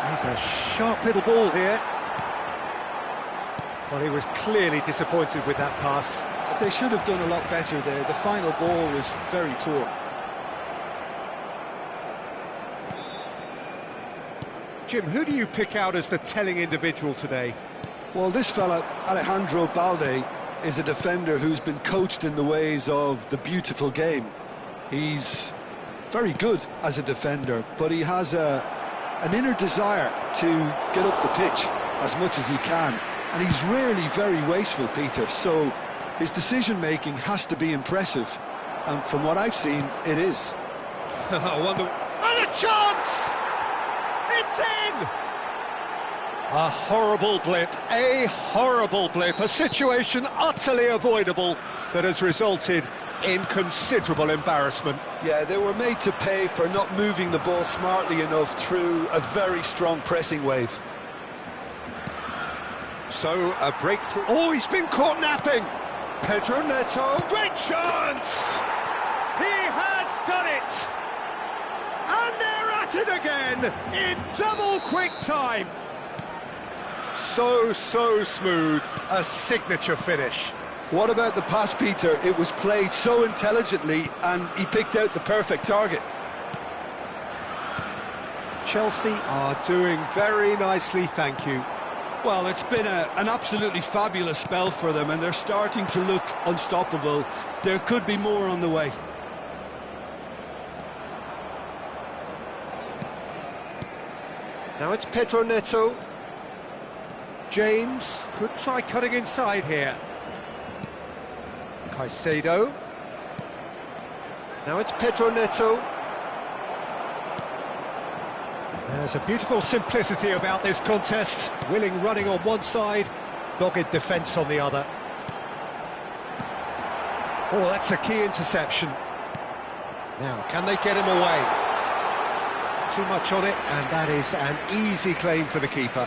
He's a sharp little ball here. Well, he was clearly disappointed with that pass. They should have done a lot better there. The final ball was very poor. Jim, who do you pick out as the telling individual today? Well, this fella, Alejandro Balde, is a defender who's been coached in the ways of the beautiful game. He's very good as a defender, but he has an inner desire to get up the pitch as much as he can. And he's rarely very wasteful, Peter, so his decision-making has to be impressive. And from what I've seen, it is. I wonder... And a chance! It's in! A horrible blip, a situation utterly avoidable that has resulted in considerable embarrassment. Yeah, they were made to pay for not moving the ball smartly enough through a very strong pressing wave. So, a breakthrough... Oh, he's been caught napping! Pedro Neto, great chance! He has done it! And they're at it again, in double quick time! So smooth, a signature finish. What about the pass, Peter? It was played so intelligently, and he picked out the perfect target. Chelsea are doing very nicely, thank you. Well, it's been an absolutely fabulous spell for them, and they're starting to look unstoppable. There could be more on the way. Now it's Pedro Neto. James could try cutting inside here. Caicedo. Now it's Pedro Neto. There's a beautiful simplicity about this contest. Willing running on one side, dogged defence on the other. Oh, that's a key interception. Now, can they get him away? Too much on it, and that is an easy claim for the keeper.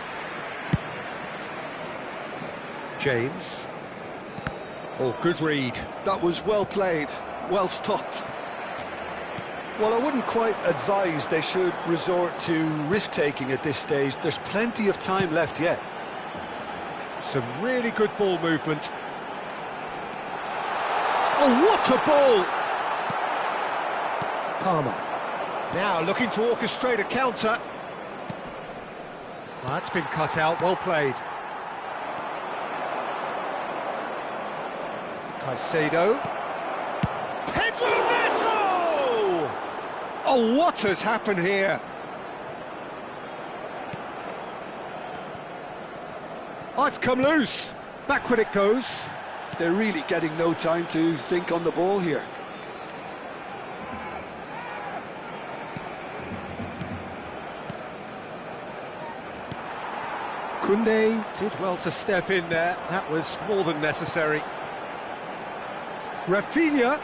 James. Oh, good read. That was well played, well stopped. Well, I wouldn't quite advise they should resort to risk-taking at this stage. There's plenty of time left yet. Some really good ball movement. Oh, what a ball! Palmer. Now looking to orchestrate a counter. Well, that's been cut out, well played. Caicedo. Pedro Neto! Oh, what has happened here? Oh, it's come loose. Backward it goes. They're really getting no time to think on the ball here. Koundé did well to step in there. That was more than necessary. Rafinha.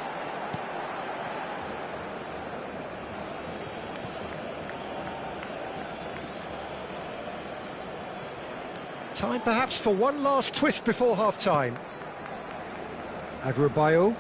Time perhaps for one last twist before half-time. Adebayo.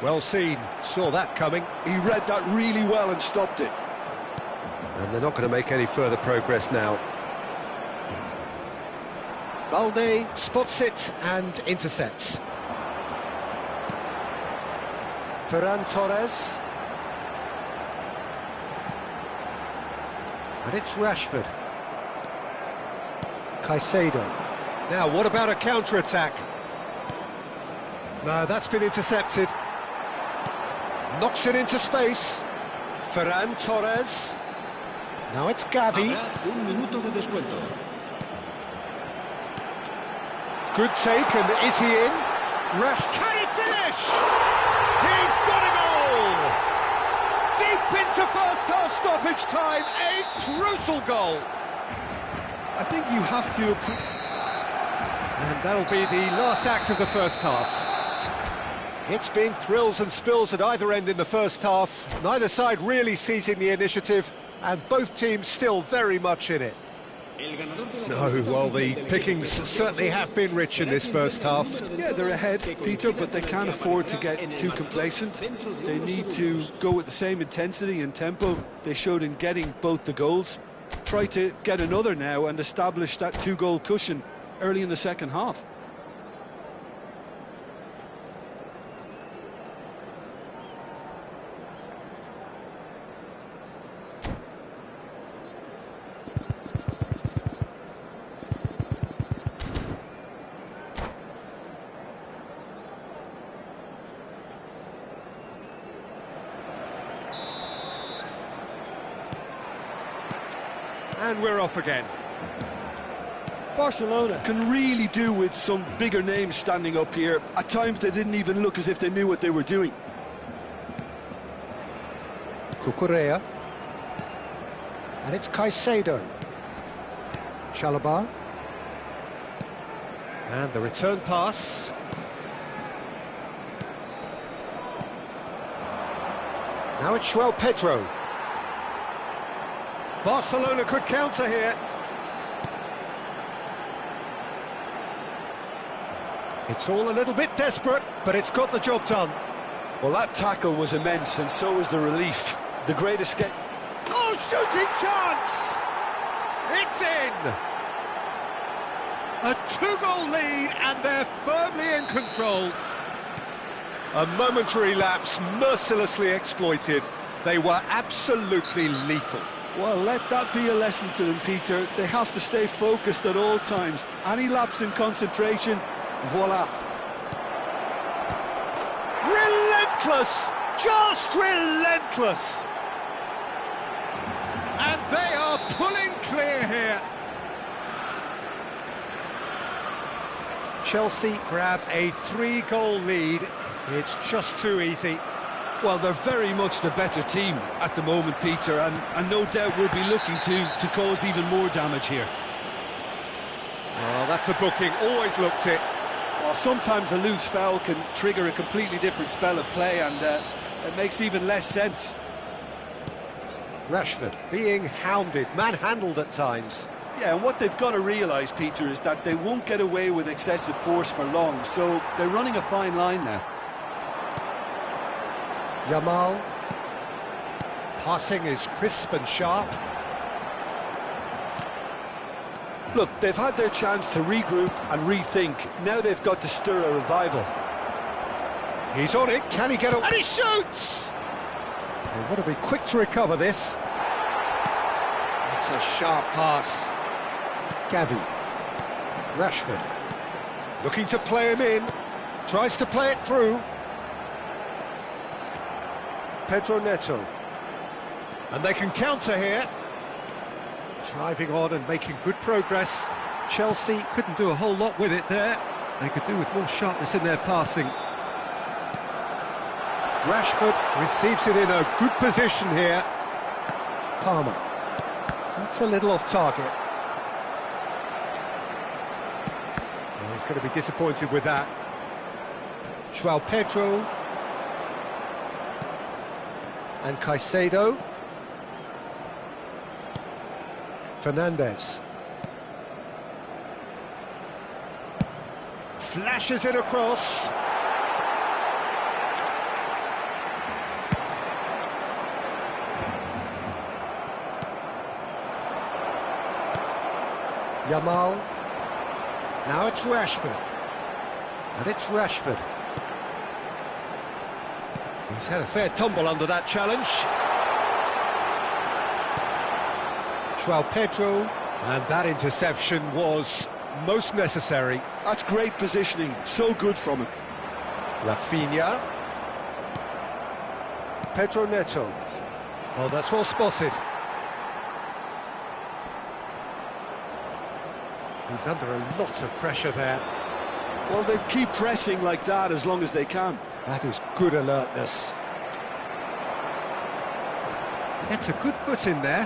Well seen, saw that coming. He read that really well and stopped it. And they're not going to make any further progress now. Balde spots it and intercepts. Ferran Torres. And it's Rashford. Caicedo. Now, what about a counter-attack? No, that's been intercepted. Knocks it into space. Ferran Torres. Now it's Gavi. Habrá un minuto de descuento. Good take, and is he in? Can he finish? He's got a goal! Deep into first half stoppage time, a crucial goal! I think you have to... And that'll be the last act of the first half. It's been thrills and spills at either end in the first half. Neither side really seizing the initiative, and both teams still very much in it. No, well, the pickings certainly have been rich in this first half. Yeah, they're ahead, Peter, but they can't afford to get too complacent. They need to go with the same intensity and tempo they showed in getting both the goals. Try to get another now and establish that two-goal cushion early in the second half. And we're off again. Barcelona can really do with some bigger names standing up here. At times they didn't even look as if they knew what they were doing. Cucurella. And it's Caicedo. Chalobah. And the return pass. Now it's João Pedro. Barcelona could counter here. It's all a little bit desperate, but it's got the job done. Well, that tackle was immense, and so was the relief. The great escape. Oh, shooting chance! It's in! A two-goal lead, and they're firmly in control. A momentary lapse mercilessly exploited. They were absolutely lethal. Well, let that be a lesson to them, Peter. They have to stay focused at all times. Any lapse in concentration, voila. Relentless! Just relentless! And they are pulling clear here. Chelsea grab a 3-goal lead. It's just too easy. Well, they're very much the better team at the moment, Peter, and no doubt will be looking to cause even more damage here. Oh, that's a booking, always looked it. Well, sometimes a loose foul can trigger a completely different spell of play, and it makes even less sense. Rashford being hounded, manhandled at times. Yeah, and what they've got to realise, Peter, is that they won't get away with excessive force for long, so they're running a fine line now. Yamal. Passing is crisp and sharp. Look, they've had their chance to regroup and rethink. Now they've got to stir a revival. He's on it, can he get up? And he shoots! They've got to be quick to recover this. It's a sharp pass. Gavi. Rashford. Looking to play him in. Tries to play it through. Pedro Neto. And they can counter here. Driving on and making good progress. Chelsea couldn't do a whole lot with it there. They could do with more sharpness in their passing. Rashford receives it in a good position here. Palmer. That's a little off target. Well, he's going to be disappointed with that. João Pedro. And Caicedo. Fernandes. Flashes it across. Yamal. Now it's Rashford. And it's Rashford. He's had a fair tumble under that challenge. João Pedro. And that interception was most necessary. That's great positioning, so good from him. Rafinha. Pedro Neto. Oh, that's well spotted. He's under a lot of pressure there. Well, they keep pressing like that as long as they can. That is good alertness. Gets a good foot in there.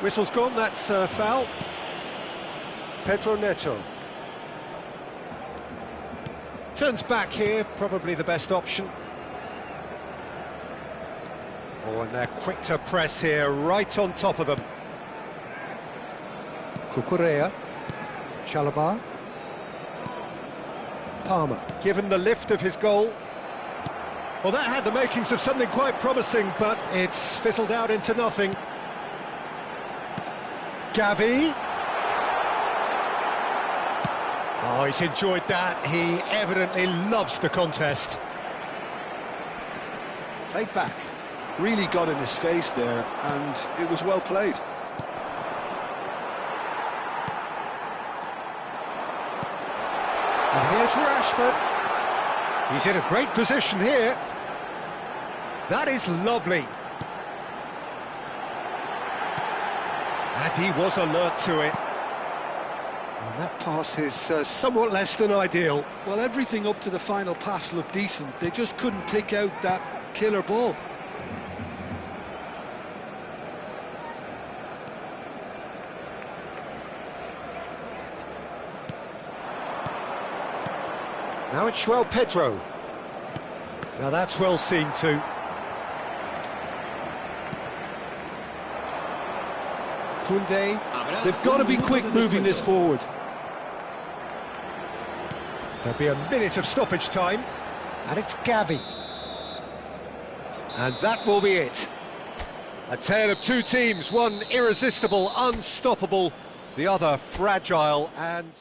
Whistle's gone, that's foul. Pedro Neto. Turns back here, probably the best option. Oh, and they're quick to press here, right on top of them. Cucurella. Chalobah. Palmer, given the lift of his goal. Well, that had the makings of something quite promising, but it's fizzled out into nothing. Gavi. Oh, he's enjoyed that. He evidently loves the contest. Played back. Really got in his face there, and it was well played. And here's Rashford. He's in a great position here. That is lovely. And he was alert to it. And that pass is somewhat less than ideal. Well, everything up to the final pass looked decent. They just couldn't take out that killer ball. Now it's João Pedro. Now that's well seen too. Koundé. They've got to be quick moving this forward. There'll be a minute of stoppage time. And it's Gavi. And that will be it. A tale of two teams, one irresistible, unstoppable, the other fragile and...